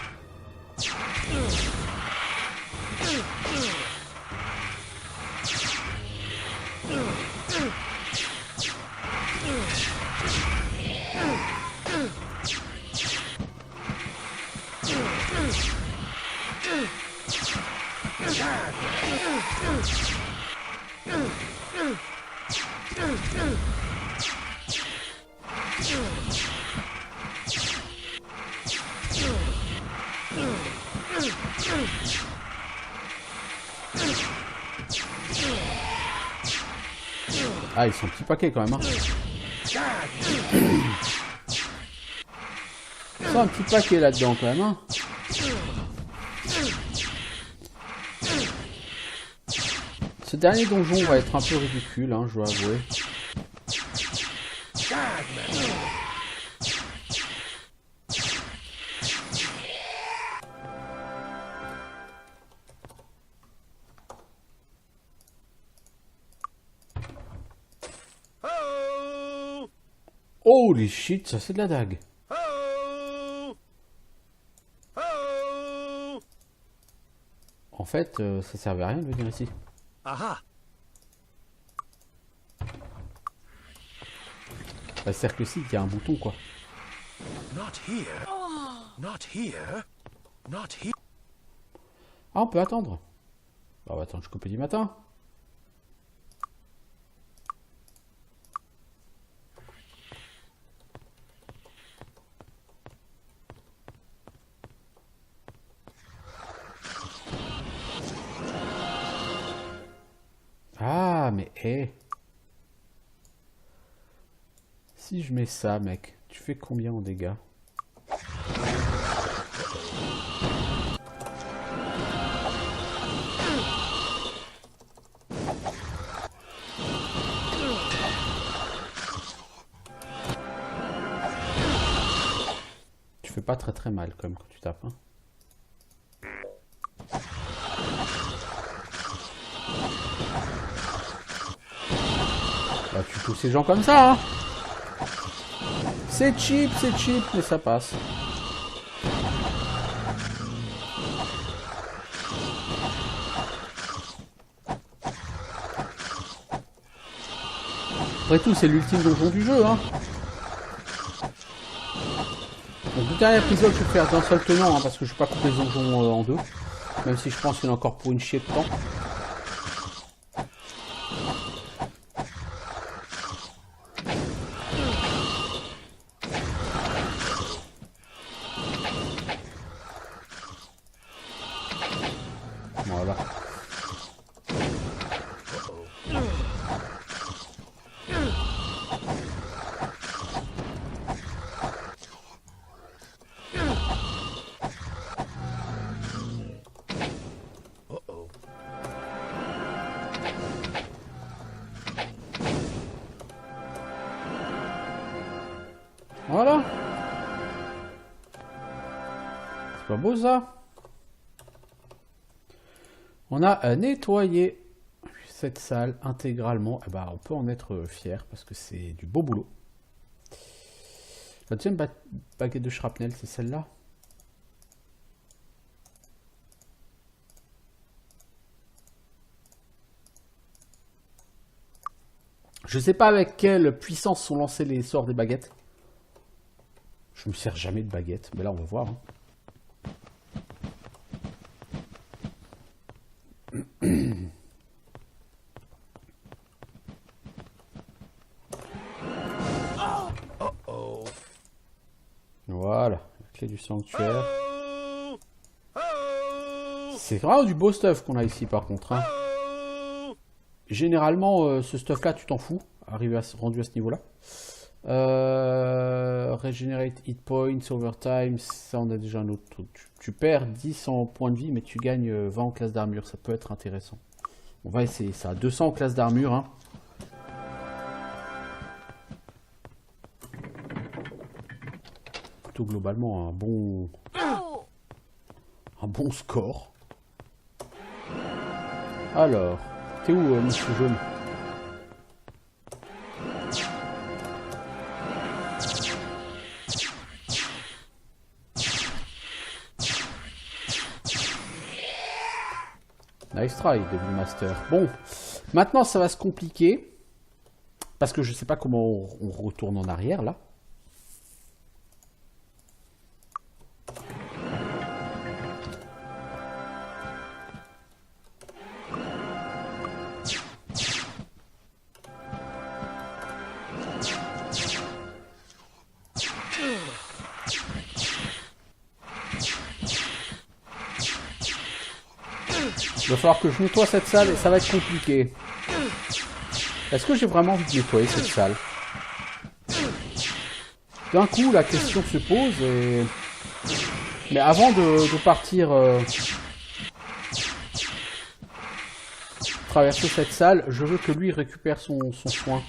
Ah, ils sont petits paquets quand même. Hein. Ils sont un petit paquet là-dedans quand même. Hein. Ce dernier donjon va être un peu ridicule, hein, je dois avouer. Holy shit, ça c'est de la dague. En fait, ça servait à rien de venir ici. Aha! Bah, c'est-à-dire que si, il y a un bouton quoi. Not here. Not here. Not here. Ah, on peut attendre. Bah, on va attendre jusqu'au petit matin. Ah, mais hé. Si je mets ça, mec, tu fais combien en dégâts? Tu fais pas très mal quand même quand tu tapes, hein. Bah, tu pousses ces gens comme ça, hein. C'est cheap, mais ça passe. Après tout, c'est l'ultime donjon du jeu, hein. Donc, le dernier épisode, je vais faire d'un seul tenant, hein, parce que je ne vais pas couper les donjons en deux. Même si je pense qu'il y en a encore pour une chier de temps. Voilà. pas beau ça? On a nettoyé cette salle intégralement. Eh ben, on peut en être fier parce que c'est du beau boulot. La deuxième baguette de shrapnel, c'est celle-là. Je sais pas avec quelle puissance sont lancés les sorts des baguettes. Je me sers jamais de baguette, mais là on va voir. Voilà, la clé du sanctuaire. C'est vraiment du beau stuff qu'on a ici par contre. Hein. Généralement, ce stuff là, tu t'en fous, rendu à ce niveau là. Regenerate hit points over time, ça on a déjà un autre truc. Tu perds 10 en points de vie, mais tu gagnes 20 en classe d'armure, ça peut être intéressant. On va essayer ça, 200 en classe d'armure. Hein. Plutôt globalement un bon score. Alors, t'es où, monsieur jaune? Nice try, Devil Master. Bon, maintenant ça va se compliquer. Parce que je sais pas comment on retourne en arrière, là. Il va falloir que je nettoie cette salle et ça va être compliqué. Est-ce que j'ai vraiment envie de nettoyer cette salle? D'un coup, la question se pose et... Mais avant de partir traverser cette salle, je veux que lui récupère son soin.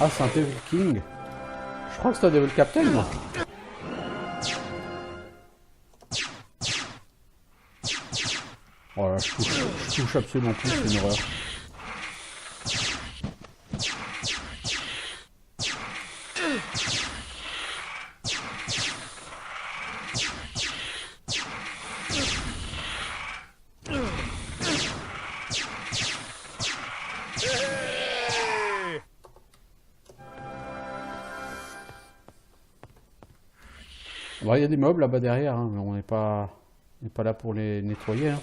Ah, c'est un Devil King. Je crois que c'est un Devil Captain, moi. Voilà, je touche absolument plus, c'est une horreur. Bon, il y a des mobs là-bas derrière, hein, mais on n'est pas là pour les nettoyer. Hein.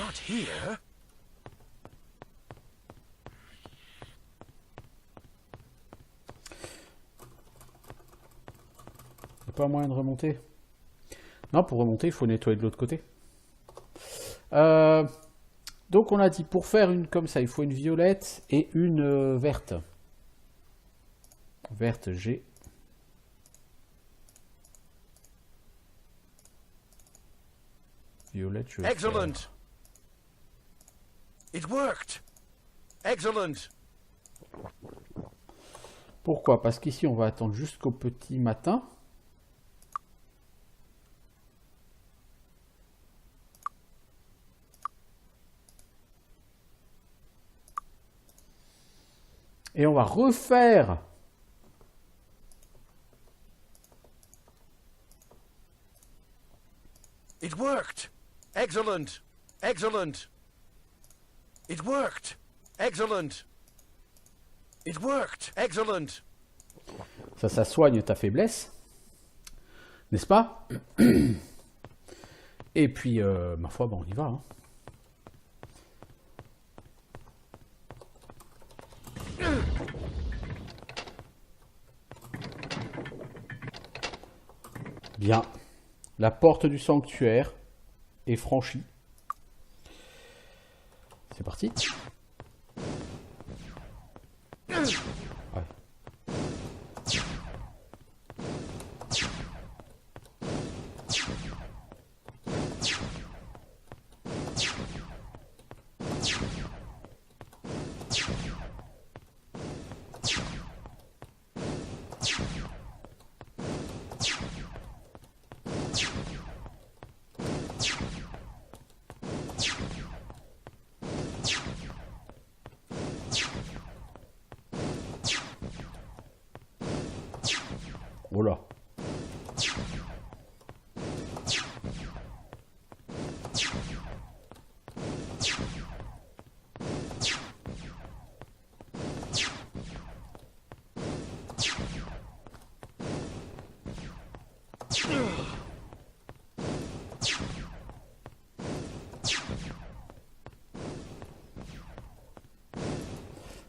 Not here. Il n'y a pas moyen de remonter? Non, pour remonter, il faut nettoyer de l'autre côté. Donc on a dit, pour faire une comme ça, il faut une violette et une verte. Verte G. Violette, je vais Excellent. faire. It worked. Excellent. Pourquoi? Parce qu'ici, on va attendre jusqu'au petit matin. Et on va refaire It worked. Excellent. Excellent. It worked. Excellent. It worked. Excellent. ça soigne ta faiblesse, n'est-ce pas? Et puis, ma foi, bon, on y va. Hein. Bien. La porte du sanctuaire est franchie. C'est parti. Ouais. Oh là.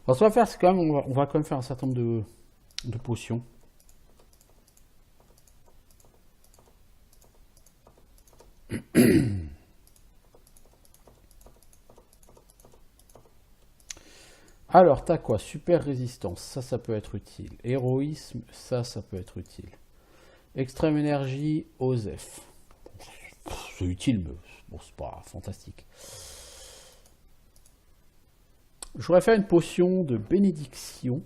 Alors, ce qu'on va faire, c'est quand même, on va quand même faire un certain nombre de potions. Alors, t'as quoi? Super résistance, ça peut être utile. Héroïsme, ça peut être utile. Extrême énergie, Osef. C'est utile, mais bon, c'est pas fantastique. Je voudrais faire une potion de bénédiction.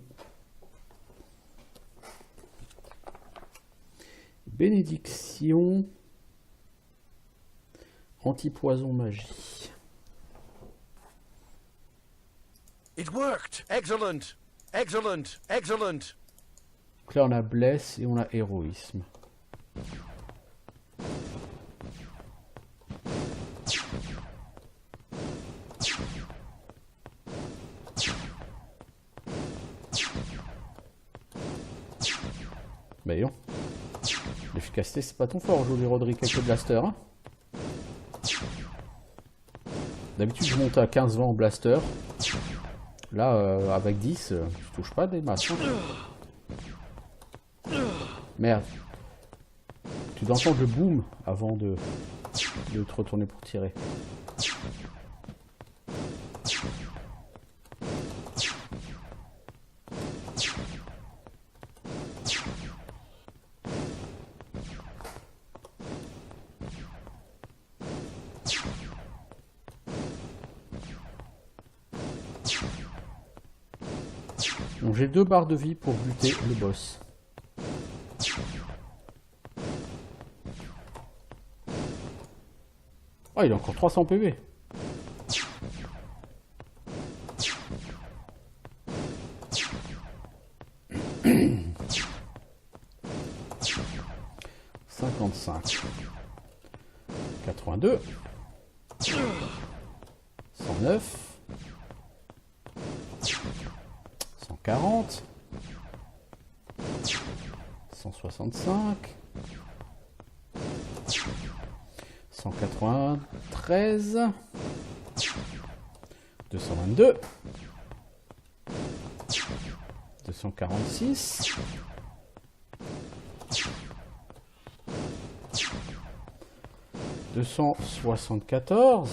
Bénédiction. Anti-poison magie. It worked. Excellent. Excellent. Excellent. Donc là, on a bless et on a héroïsme. Bah non. L'efficacité, c'est pas ton fort, joli Roderick, avec le blaster. Hein. D'habitude, je monte à 15-20 en blaster. Là, avec 10, je touche pas des masses. Hein. Merde. Tu dois entendre le boom avant de te retourner pour tirer. Donc j'ai 2 barres de vie pour buter le boss. Oh, il a encore 300 PV. « 55. 82. 109. 140. 165. 193. 222. 246. 274.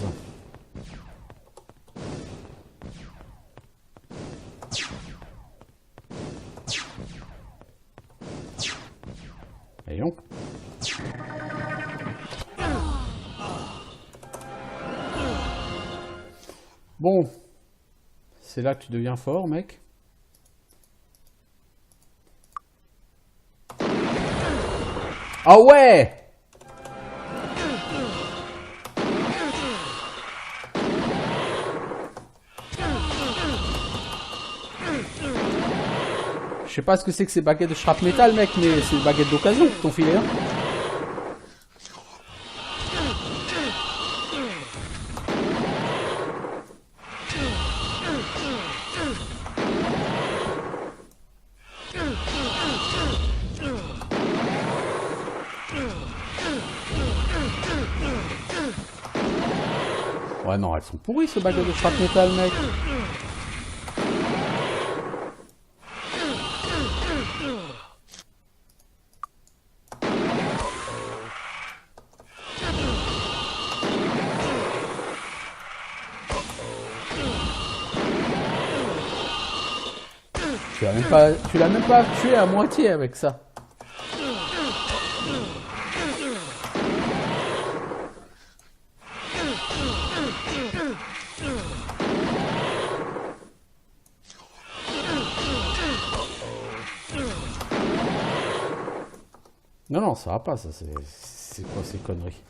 voyons. Bon, c'est là que tu deviens fort, mec. Ah ouais! Je sais pas ce que c'est que ces baguettes de shrapnel, mec, mais c'est des baguettes d'occasion qui t'ont filé, hein. Ouais, non, elles sont pourries, ces baguettes de shrapnel, mec. Tu l'as même pas tué à moitié avec ça. Non, non, ça va pas, ça, c'est quoi ces conneries?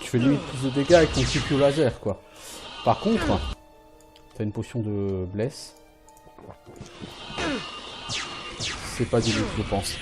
Tu fais limite plus de dégâts avec ton petit au laser, quoi. Par contre, t'as une potion de bless. C'est pas du tout, je pense.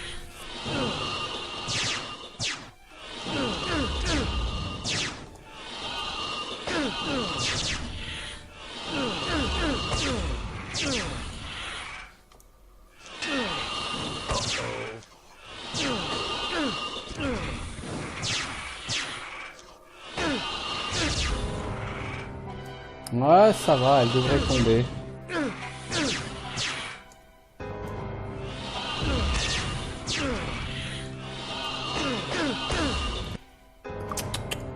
Ouais, ça va, elle devrait tomber.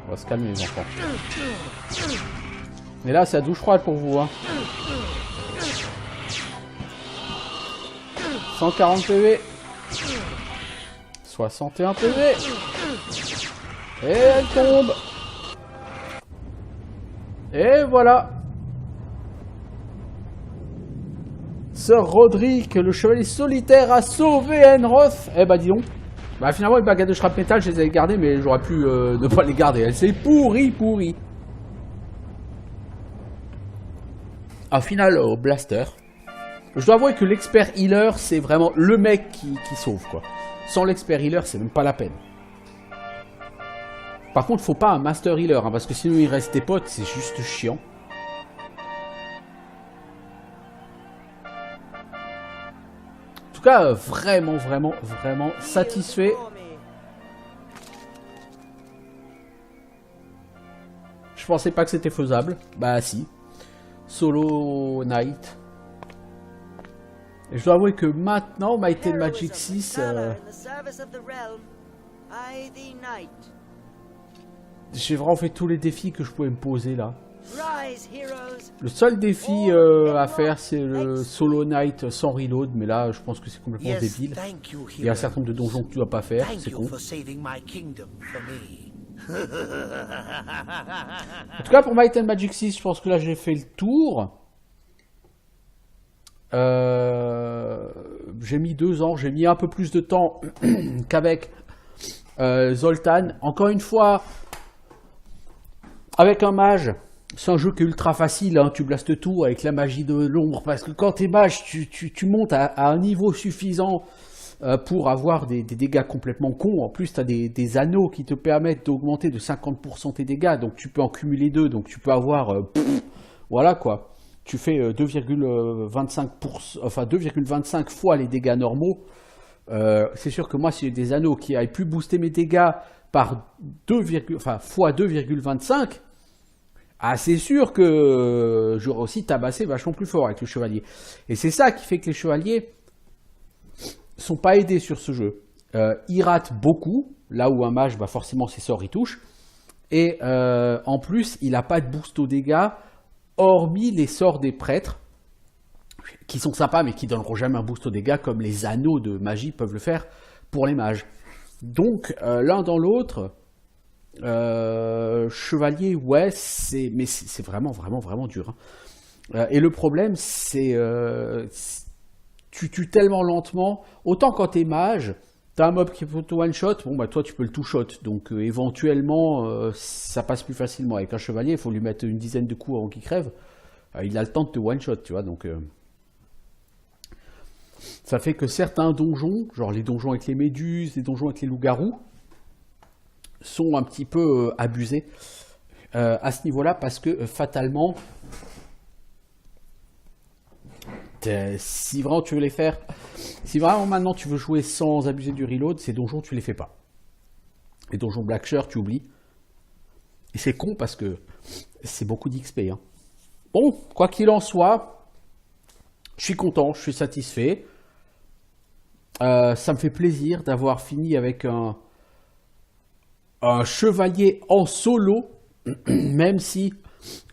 On va se calmer les enfants. Mais là, c'est à douche froide pour vous, hein. 140 PV. 61 PV. Et elle tombe. Et voilà. Sir Roderick, le chevalier solitaire, a sauvé Enroth. Eh bah dis donc. Bah finalement les baguettes de shrapnel, je les avais gardées, mais j'aurais pu ne pas les garder. Elle s'est pourrie. Au final, au blaster. Je dois avouer que l'expert healer, c'est vraiment le mec qui sauve, quoi. Sans l'expert healer, c'est même pas la peine. Par contre, faut pas un master healer, hein, parce que sinon il reste tes potes, c'est juste chiant. En tout cas, vraiment satisfait. Je pensais pas que c'était faisable. Bah si. Solo Knight. Et je dois avouer que maintenant, Might and Magic 6... j'ai vraiment fait tous les défis que je pouvais me poser là. Le seul défi à faire, c'est le Solo Knight sans reload, mais là, je pense que c'est complètement débile. Il y a un certain nombre de donjons que tu dois pas faire, c'est con. En tout cas, pour Might and Magic 6, je pense que là, j'ai fait le tour. J'ai mis 2 ans, j'ai mis un peu plus de temps qu'avec Zoltan. Encore une fois, avec un mage, c'est un jeu qui est ultra facile, hein, tu blastes tout avec la magie de l'ombre, parce que quand t'es mage, tu montes à un niveau suffisant pour avoir des dégâts complètement cons. En plus, tu as des anneaux qui te permettent d'augmenter de 50% tes dégâts, donc tu peux en cumuler 2, donc tu peux avoir... voilà quoi. tu fais 2,25%, enfin 2,25 fois les dégâts normaux. C'est sûr que moi, si j'ai des anneaux qui aillent plus booster mes dégâts par fois 2,25, c'est sûr que j'aurais aussi tabassé vachement plus fort avec le chevalier. Et c'est ça qui fait que les chevaliers sont pas aidés sur ce jeu. Ils ratent beaucoup, là où un mage, forcément ses sorts y touchent. Et en plus, il n'a pas de boost aux dégâts, hormis les sorts des prêtres, qui sont sympas, mais qui ne donneront jamais un boost aux dégâts, comme les anneaux de magie peuvent le faire pour les mages. Donc, l'un dans l'autre, chevalier, ouais, mais c'est vraiment, vraiment, vraiment dur. Hein. Et le problème, c'est tu tues tellement lentement, autant quand t'es mage, t'as un mob qui peut te one-shot, toi tu peux le two-shot, donc éventuellement ça passe plus facilement. Avec un chevalier, il faut lui mettre une dizaine de coups avant qu'il crève, il a le temps de te one-shot, tu vois, donc... Ça fait que certains donjons, genre les donjons avec les méduses, les donjons avec les loups-garous, sont un petit peu abusés à ce niveau-là, parce que fatalement, si vraiment tu veux les faire, si vraiment maintenant tu veux jouer sans abuser du reload, ces donjons tu les fais pas. Les donjons Blackshear, tu oublies. Et c'est con parce que c'est beaucoup d'XP. Hein. Bon, quoi qu'il en soit, je suis content, je suis satisfait. Ça me fait plaisir d'avoir fini avec un chevalier en solo, même si,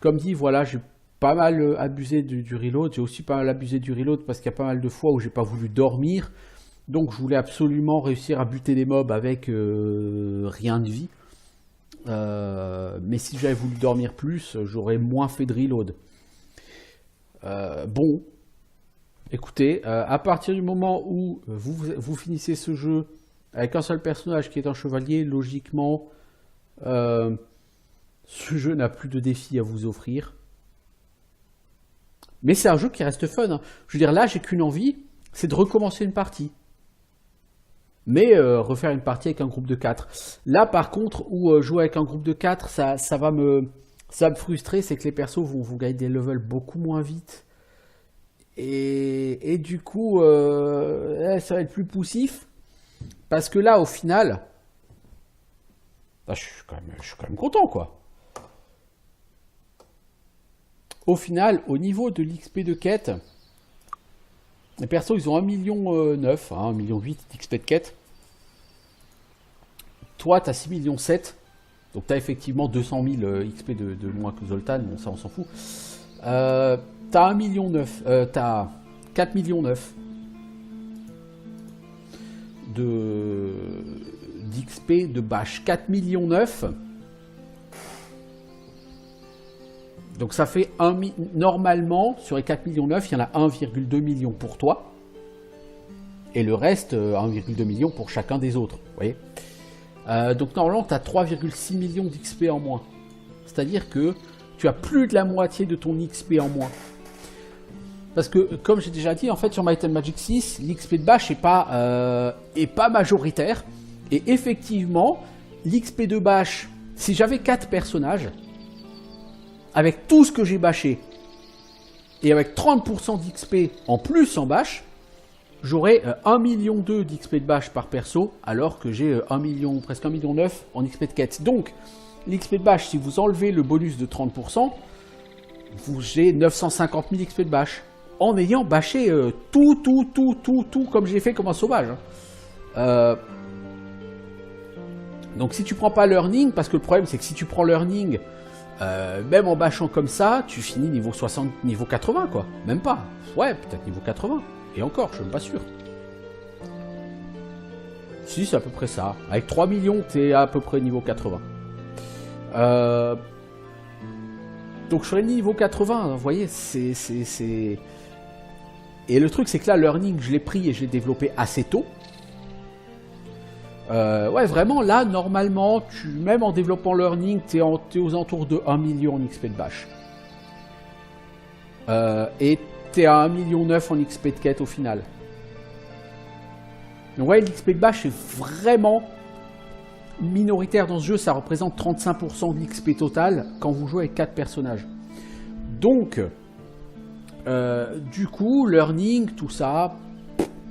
comme dit, voilà, j'ai pas mal abusé du reload. J'ai aussi pas mal abusé du reload parce qu'il y a pas mal de fois où j'ai pas voulu dormir. Donc je voulais absolument réussir à buter des mobs avec rien de vie. Mais si j'avais voulu dormir plus, j'aurais moins fait de reload. Bon, écoutez, à partir du moment où vous finissez ce jeu avec un seul personnage qui est un chevalier, logiquement, ce jeu n'a plus de défis à vous offrir. Mais c'est un jeu qui reste fun. Hein. Je veux dire, là, j'ai qu'une envie, c'est de recommencer une partie. Mais refaire une partie avec un groupe de 4. Là, par contre, où jouer avec un groupe de 4, ça va me frustrer, c'est que les persos vont gagner des levels beaucoup moins vite. Et du coup, ça va être plus poussif. Parce que là, au final, je suis quand même content, quoi. Au final, au niveau de l'XP de quête, les persos, ils ont 1,9 million, 1,8 million d'XP de quête. Toi, tu as 6,7 millions. Donc, tu as effectivement 200 000 XP de moins que Zoltan. Bon, ça, on s'en fout. Tu as 1,9 million. Tu as 4,9 millions d'XP de bâche. 4,9 millions. Donc ça fait normalement, sur les 4,9 millions, il y en a 1,2 million pour toi. Et le reste, 1,2 million pour chacun des autres. Vous voyez, donc normalement, tu as 3,6 millions d'XP en moins. C'est-à-dire que tu as plus de la moitié de ton XP en moins. Parce que, comme j'ai déjà dit, en fait, sur Might and Magic 6, l'XP de bâche n'est pas majoritaire. Et effectivement, l'XP de bâche, si j'avais 4 personnages, avec tout ce que j'ai bâché, et avec 30% d'XP en plus en bâche, j'aurais 1,2 million d'XP de bâche par perso, alors que j'ai presque 1,9 million en XP de quête. Donc, l'XP de bâche, si vous enlevez le bonus de 30%, j'ai 950 000 XP de bâche, en ayant bâché tout, comme j'ai fait comme un sauvage. Donc si tu prends pas learning, parce que le problème c'est que si tu prends learning, même en bâchant comme ça, tu finis niveau 60, niveau 80 quoi. Même pas. Ouais, peut-être niveau 80. Et encore, je suis même pas sûr. Si, c'est à peu près ça. Avec 3 millions, t'es à peu près niveau 80. Donc je serai niveau 80, vous voyez, c'est... Et le truc c'est que là, learning, je l'ai pris et je l'ai développé assez tôt. Ouais, vraiment, là, normalement, même en développant learning, t'es aux alentours de 1 million en XP de bâche. Et t'es à 1,9 million en XP de quête au final. Donc ouais, l'XP de bâche est vraiment minoritaire dans ce jeu, ça représente 35% de l'XP total quand vous jouez avec 4 personnages. Donc, Du coup, learning, tout ça,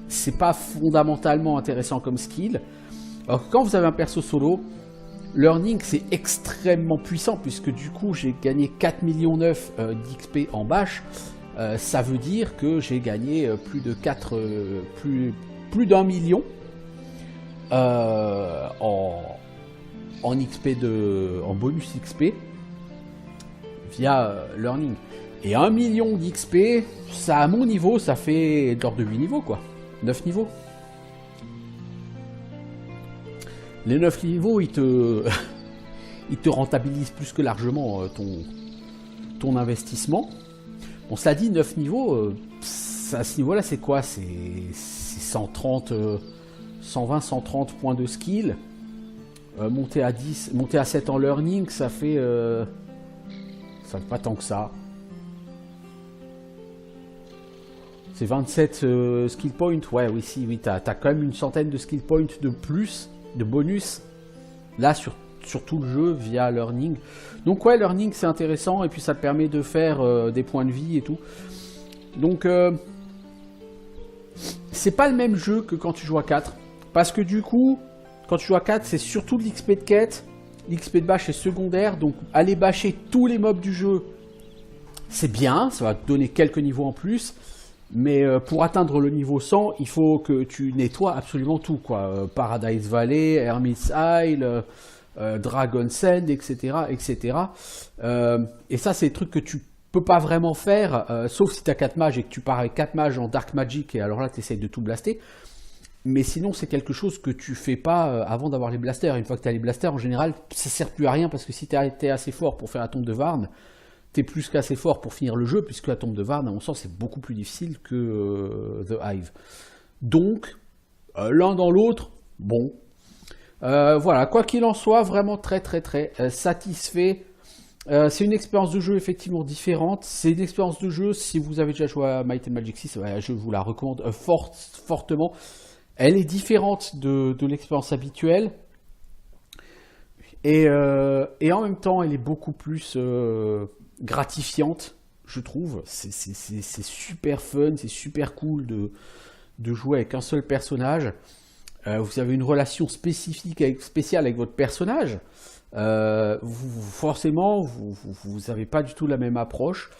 c'est pas fondamentalement intéressant comme skill. Alors que quand vous avez un perso solo, learning c'est extrêmement puissant puisque du coup j'ai gagné 4,9 millions d'XP en bash. Ça veut dire que j'ai gagné plus d'1 million en bonus XP via learning. Et 1 million d'XP, ça à mon niveau, ça fait de l'ordre de 8 niveaux quoi. 9 niveaux. Les 9 niveaux, ils te rentabilisent plus que largement ton investissement. Bon, cela dit, 9 niveaux, à ce niveau-là, c'est quoi? C'est 120, 130 points de skill. Monter à 7 en learning, ça fait pas tant que ça. C'est 27 skill points. Ouais, oui, t'as quand même une centaine de skill points de plus, de bonus, là, sur tout le jeu, via learning. Donc ouais, learning, c'est intéressant, et puis ça te permet de faire des points de vie et tout. Donc, c'est pas le même jeu que quand tu joues à 4. Parce que du coup, quand tu joues à 4, c'est surtout de l'XP de quête. L'XP de bash est secondaire, donc aller basher tous les mobs du jeu, c'est bien, ça va te donner quelques niveaux en plus. Mais pour atteindre le niveau 100, il faut que tu nettoies absolument tout, quoi. Paradise Valley, Hermit's Isle, Dragon's End, etc. etc. Et ça, c'est des trucs que tu peux pas vraiment faire, sauf si tu as 4 mages et que tu pars avec 4 mages en Dark Magic, et alors là, tu essayes de tout blaster. Mais sinon, c'est quelque chose que tu fais pas avant d'avoir les blasters. Une fois que tu as les blasters, en général, ça sert plus à rien, parce que si tu es assez fort pour faire la tombe de Varn, t'es plus qu'assez fort pour finir le jeu, puisque la tombe de Varn, à mon sens, c'est beaucoup plus difficile que The Hive. Donc, l'un dans l'autre, bon. Voilà, quoi qu'il en soit, vraiment très satisfait. C'est une expérience de jeu effectivement différente. C'est une expérience de jeu, si vous avez déjà joué à Might and Magic 6, je vous la recommande fortement. Elle est différente de l'expérience habituelle. Et en même temps, elle est beaucoup plus gratifiante, je trouve. C'est super fun, c'est super cool de jouer avec un seul personnage. Vous avez une relation spéciale avec votre personnage. Forcément, vous n'avez pas du tout la même approche.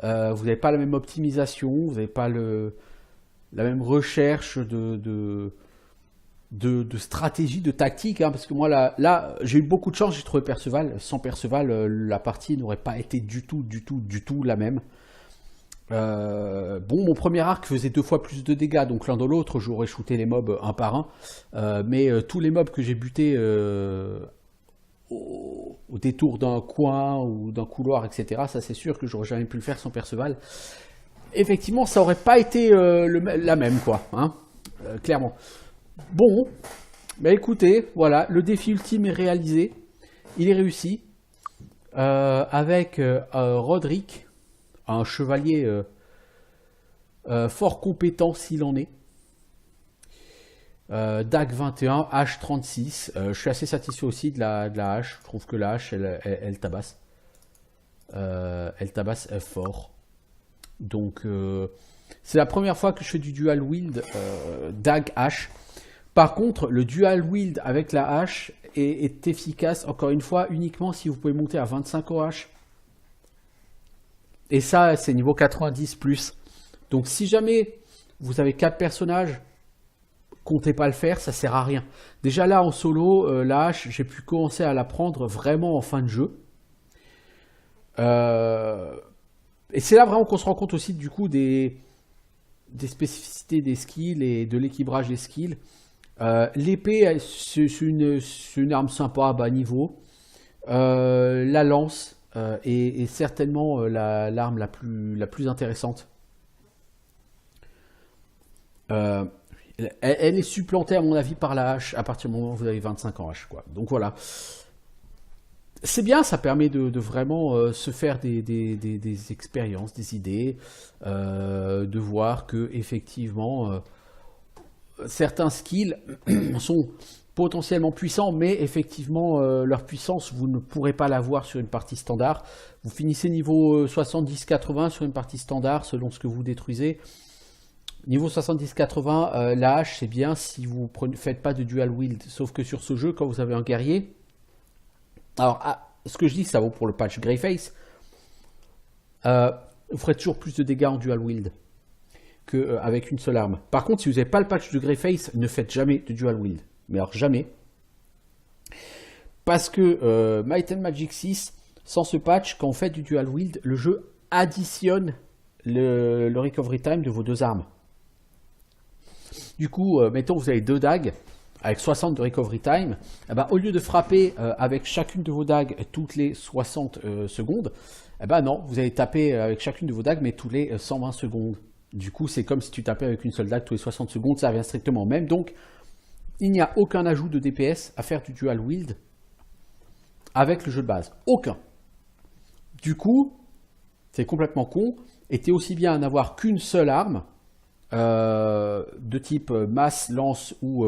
Vous n'avez pas la même optimisation. Vous n'avez pas la même recherche de stratégie, de tactique, hein, parce que moi là j'ai eu beaucoup de chance, j'ai trouvé Perceval. Sans Perceval, la partie n'aurait pas été du tout la même. Bon, mon premier arc faisait 2 fois plus de dégâts, donc l'un dans l'autre j'aurais shooté les mobs un par un, mais tous les mobs que j'ai butés au détour d'un coin ou d'un couloir, etc., ça c'est sûr que j'aurais jamais pu le faire sans Perceval. Effectivement, ça aurait pas été la même, quoi, hein, clairement. Bon, bah écoutez, voilà, le défi ultime est réalisé, il est réussi, avec Roderick, un chevalier fort compétent s'il en est, DAG 21, H 36, je suis assez satisfait aussi de la hache, je trouve que la hache, elle tabasse, fort, donc c'est la première fois que je fais du dual wield DAG H. Par contre, le dual wield avec la hache est efficace, encore une fois, uniquement si vous pouvez monter à 25 OH. Et ça, c'est niveau 90+. Donc si jamais vous avez 4 personnages, comptez pas le faire, ça sert à rien. Déjà là, en solo, la hache, j'ai pu commencer à la prendre vraiment en fin de jeu. Et c'est là vraiment qu'on se rend compte aussi du coup des spécificités des skills et de l'équilibrage des skills. L'épée, c'est une arme sympa à bas niveau. La lance est certainement l'arme la plus intéressante. Elle est supplantée à mon avis par la hache à partir du moment où vous avez 25 en hache, quoi. Donc voilà. C'est bien, ça permet de vraiment se faire des expériences, des idées, de voir que effectivement certains skills sont potentiellement puissants, mais effectivement, leur puissance, vous ne pourrez pas l'avoir sur une partie standard. Vous finissez niveau 70-80 sur une partie standard, selon ce que vous détruisez. Niveau 70-80, la hache, c'est bien si vous ne faites pas de dual wield. Sauf que sur ce jeu, quand vous avez un guerrier... Alors, ce que je dis, ça vaut pour le patch Greyface. Vous ferez toujours plus de dégâts en dual wield qu'avec une seule arme. Par contre, si vous n'avez pas le patch de Greyface, ne faites jamais de dual wield. Mais alors jamais. Parce que Might and Magic 6, sans ce patch, quand on fait du dual wield, le jeu additionne le recovery time de vos deux armes. Du coup, mettons vous avez deux dagues avec 60 de recovery time, eh ben, au lieu de frapper avec chacune de vos dagues toutes les 60 secondes, eh ben non, vous allez taper avec chacune de vos dagues mais tous les 120 secondes. Du coup, c'est comme si tu tapais avec une seule dague tous les 60 secondes, ça revient strictement au même. Donc, il n'y a aucun ajout de DPS à faire du dual wield avec le jeu de base. Aucun. Du coup, c'est complètement con. Et t'es aussi bien à n'avoir qu'une seule arme de type masse, lance ou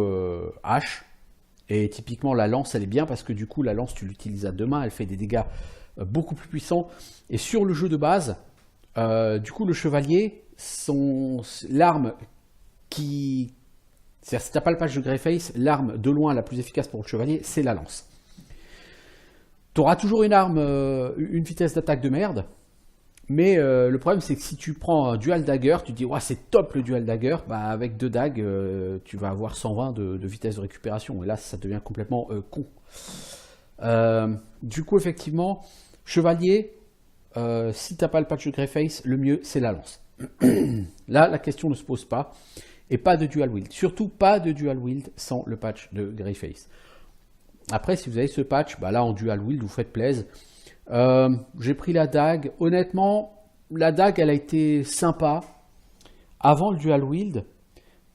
hache. Et typiquement, la lance, elle est bien parce que du coup, la lance, tu l'utilises à deux mains. Elle fait des dégâts beaucoup plus puissants. Et sur le jeu de base, du coup, le chevalier, l'arme qui... C'est-à-dire, si tu n'as pas le patch de Greyface, l'arme de loin la plus efficace pour le chevalier, c'est la lance. Tu auras toujours une arme, une vitesse d'attaque de merde, mais le problème c'est que si tu prends un dual dagger, tu te dis ouais, c'est top le dual dagger, bah, avec deux dagues, tu vas avoir 120 de vitesse de récupération, et là ça devient complètement con. Du coup, effectivement, chevalier, si tu n'as pas le patch de Greyface, le mieux c'est la lance. Là, la question ne se pose pas. Et pas de dual wield. Surtout pas de dual wield sans le patch de Greyface. Après, si vous avez ce patch, bah là en dual wield, vous faites plaisir. J'ai pris la dague. Honnêtement, la dague, elle a été sympa avant le dual wield.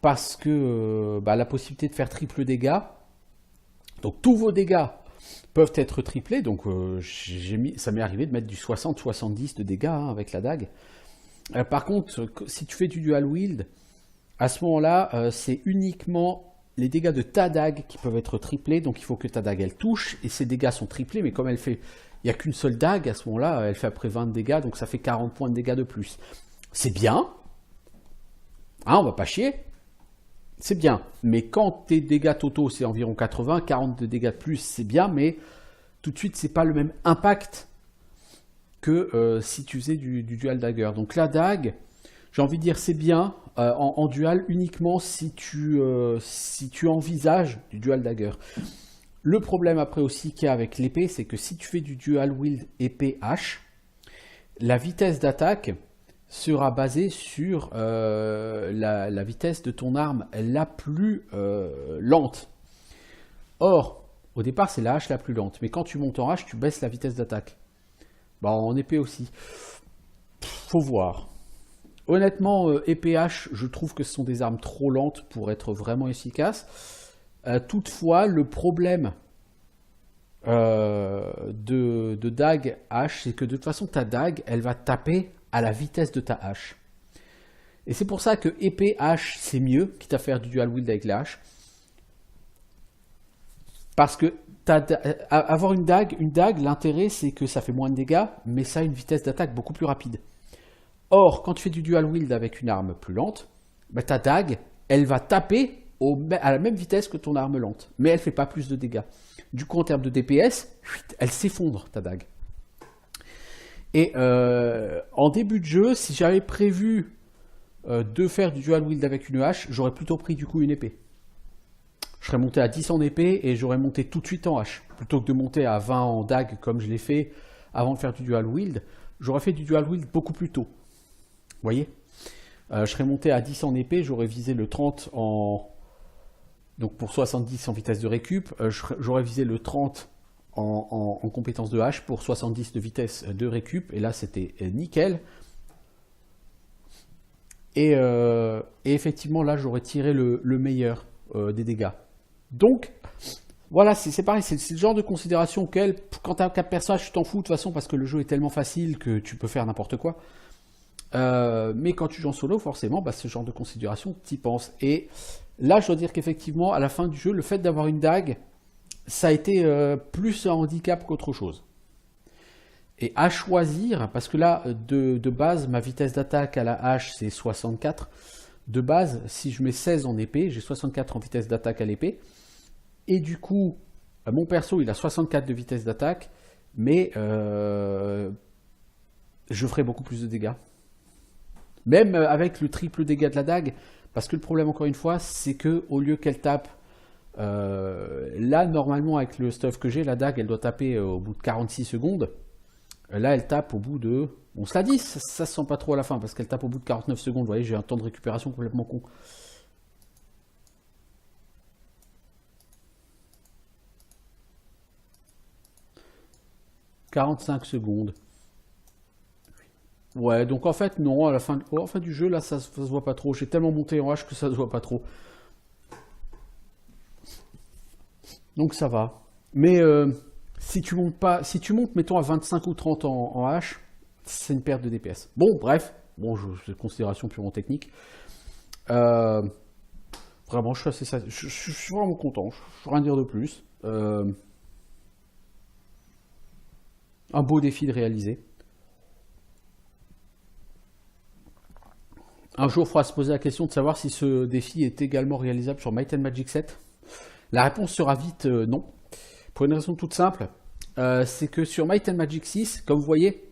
Parce que la possibilité de faire triple dégâts. Donc tous vos dégâts peuvent être triplés. Donc ça m'est arrivé de mettre du 60-70 de dégâts avec la dague. Par contre, si tu fais du dual wield, à ce moment-là, c'est uniquement les dégâts de ta dague qui peuvent être triplés. Donc, il faut que ta dague, elle touche. Et ces dégâts sont triplés. Mais comme il n'y a qu'une seule dague, à ce moment-là, elle fait après 20 de dégâts. Donc, ça fait 40 points de dégâts de plus. C'est bien. Hein, on va pas chier. C'est bien. Mais quand tes dégâts totaux, c'est environ 80, 40 de dégâts de plus, c'est bien. Mais tout de suite, c'est pas le même impact que si tu faisais du dual dagger. Donc, la dague... J'ai envie de dire c'est bien en dual uniquement si tu envisages du dual dagger. Le problème après aussi qu'il y a avec l'épée, c'est que si tu fais du dual wield épée hache, la vitesse d'attaque sera basée sur la vitesse de ton arme la plus lente. Or, au départ c'est la hache la plus lente, mais quand tu montes en hache, tu baisses la vitesse d'attaque. Bah, en épée aussi. Faut voir. Honnêtement, épée hache, je trouve que ce sont des armes trop lentes pour être vraiment efficaces. Toutefois, le problème de dague hache, c'est que de toute façon, ta dague, elle va taper à la vitesse de ta hache. Et c'est pour ça que épée hache, c'est mieux, quitte à faire du dual wield avec la hache. Parce que avoir une dague, l'intérêt, c'est que ça fait moins de dégâts, mais ça a une vitesse d'attaque beaucoup plus rapide. Or, quand tu fais du dual wield avec une arme plus lente, bah, ta dague, elle va taper à la même vitesse que ton arme lente, mais elle ne fait pas plus de dégâts. Du coup, en termes de DPS, elle s'effondre, ta dague. Et en début de jeu, si j'avais prévu de faire du dual wield avec une hache, j'aurais plutôt pris du coup une épée. Je serais monté à 10 en épée et j'aurais monté tout de suite en hache. Plutôt que de monter à 20 en dague comme je l'ai fait avant de faire du dual wield, j'aurais fait du dual wield beaucoup plus tôt. Vous voyez, je serais monté à 10 en épée, j'aurais visé le 30 donc pour 70 en vitesse de récup, j'aurais visé le 30 en compétence de hache pour 70 de vitesse de récup, et là c'était nickel. Et effectivement là j'aurais tiré le meilleur des dégâts. Donc voilà, c'est pareil, c'est le genre de considération auquel, quand tu as 4 personnages, tu t'en fous de toute façon parce que le jeu est tellement facile que tu peux faire n'importe quoi. Mais quand tu joues en solo, forcément, ce genre de considération, tu y penses. Et Là, je dois dire qu'effectivement, à la fin du jeu, le fait d'avoir une dague, ça a été plus un handicap qu'autre chose. Et à choisir, parce que là, de base, ma vitesse d'attaque à la hache, c'est 64. De base, si je mets 16 en épée, j'ai 64 en vitesse d'attaque à l'épée. Et du coup, mon perso, il a 64 de vitesse d'attaque, mais je ferai beaucoup plus de dégâts. Même avec le triple dégât de la dague, parce que le problème, encore une fois, c'est que au lieu qu'elle tape, là, normalement, avec le stuff que j'ai, la dague, elle doit taper au bout de 46 secondes. Là, elle tape au bout de... On se l'a dit, ça se sent pas trop à la fin, parce qu'elle tape au bout de 49 secondes. Vous voyez, j'ai un temps de récupération complètement con. « 45 secondes. » Ouais, donc en fait, non, à la fin du jeu, là, ça se voit pas trop. J'ai tellement monté en H que ça se voit pas trop. Donc ça va. Mais si tu montes, mettons, à 25 ou 30 en H, c'est une perte de DPS. Bon, bref, c'est une considération purement technique. Vraiment, je suis vraiment content. Je ne peux rien dire de plus. Un beau défi de réaliser. Un jour, il faudra se poser la question de savoir si ce défi est également réalisable sur Might and Magic 7. La réponse sera vite non. Pour une raison toute simple, c'est que sur Might and Magic 6, comme vous voyez,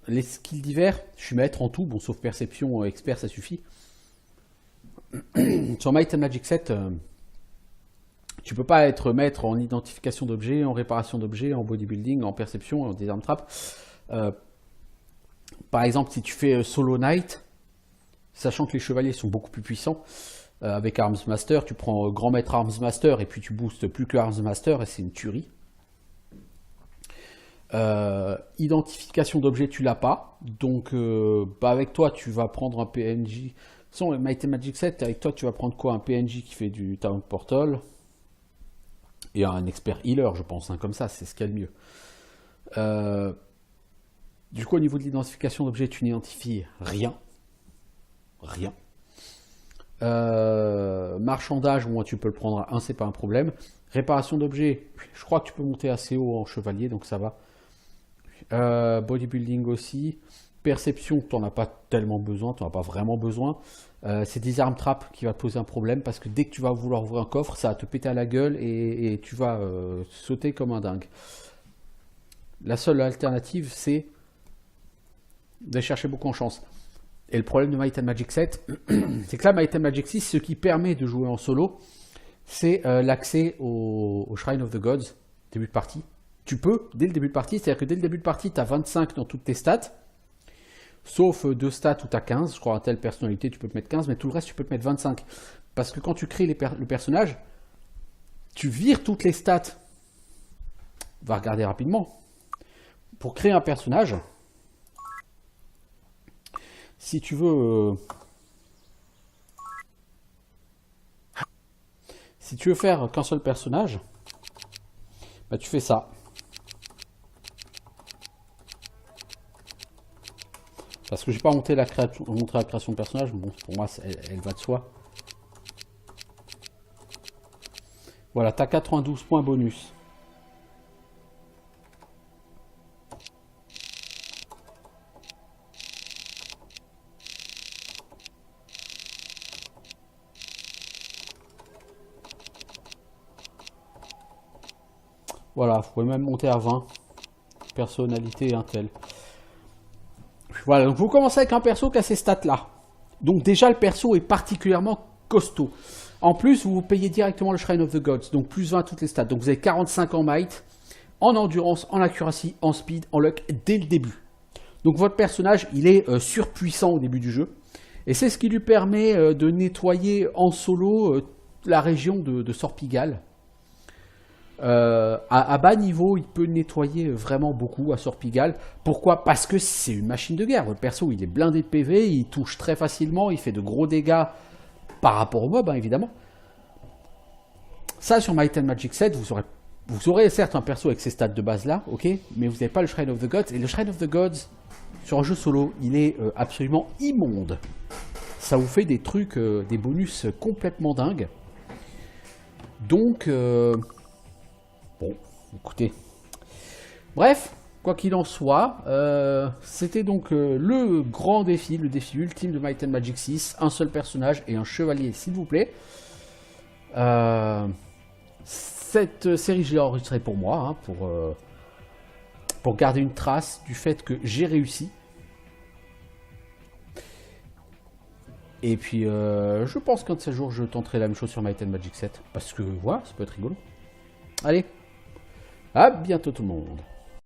les skills divers, je suis maître en tout, bon, sauf perception expert, ça suffit. Sur Might and Magic 7, tu peux pas être maître en identification d'objets, en réparation d'objets, en bodybuilding, en perception, en désarme trap. Par exemple, si tu fais Solo Knight, sachant que les chevaliers sont beaucoup plus puissants, avec Arms Master, tu prends Grand Maître Arms Master et puis tu boostes plus que Arms Master et c'est une tuerie. Identification d'objets, tu l'as pas, donc avec toi tu vas prendre un PNJ. Sans Might and Magic 7, avec toi tu vas prendre quoi? Un PNJ qui fait du Town Portal et un expert healer, je pense, hein, comme ça, c'est ce qu'il y a de mieux. Du coup, au niveau de l'identification d'objets, tu n'identifies rien. Rien. Marchandage, moi tu peux le prendre à 1, c'est pas un problème. Réparation d'objets, je crois que tu peux monter assez haut en chevalier, donc ça va. Bodybuilding aussi. Perception, tu n'en as pas tellement besoin, tu n'en as pas vraiment besoin. C'est Disarm Trap qui va te poser un problème, parce que dès que tu vas vouloir ouvrir un coffre, ça va te péter à la gueule et tu vas sauter comme un dingue. La seule alternative, c'est de chercher beaucoup en chance. Et le problème de Might and Magic 7, c'est que là, Might and Magic 6, ce qui permet de jouer en solo, c'est l'accès au Shrine of the Gods, début de partie. Tu peux, dès le début de partie, c'est-à-dire que dès le début de partie, tu as 25 dans toutes tes stats, sauf 2 stats où tu as 15, je crois à telle personnalité, tu peux te mettre 15, mais tout le reste, tu peux te mettre 25. Parce que quand tu crées le personnage, tu vires toutes les stats. On va regarder rapidement. Pour créer un personnage, si tu veux faire qu'un seul personnage, bah tu fais ça. Parce que j'ai pas montré la création de personnage, mais bon, pour moi elle va de soi. Voilà, tu as 92 points bonus. Voilà, vous pouvez même monter à 20. Personnalité Intel. Voilà, donc vous commencez avec un perso qui a ces stats-là. Donc déjà, le perso est particulièrement costaud. En plus, vous payez directement le Shrine of the Gods, donc plus 20 à toutes les stats. Donc vous avez 45 en might, en endurance, en accuracy, en speed, en luck, dès le début. Donc votre personnage, il est surpuissant au début du jeu. Et c'est ce qui lui permet de nettoyer en solo la région de Sorpigal. À bas niveau, il peut nettoyer vraiment beaucoup à Sorpigal. Pourquoi? Parce que c'est une machine de guerre. Votre perso, il est blindé de PV, il touche très facilement, il fait de gros dégâts par rapport au mob, hein, évidemment. Ça, sur Might and Magic 7, vous aurez certes un perso avec ces stats de base là, ok, mais vous n'avez pas le Shrine of the Gods. Et le Shrine of the Gods, sur un jeu solo, il est absolument immonde. ça vous fait des trucs, des bonus complètement dingues. Donc, bon, écoutez. Bref, quoi qu'il en soit, c'était donc le grand défi, le défi ultime de Might and Magic 6. Un seul personnage et un chevalier, s'il vous plaît. Cette série, je l'ai enregistrée pour moi, hein, pour garder une trace du fait que j'ai réussi. Et puis, je pense qu'un de ces jours, je tenterai la même chose sur Might and Magic 7. Parce que, voilà, ça peut être rigolo. Allez, à bientôt tout le monde.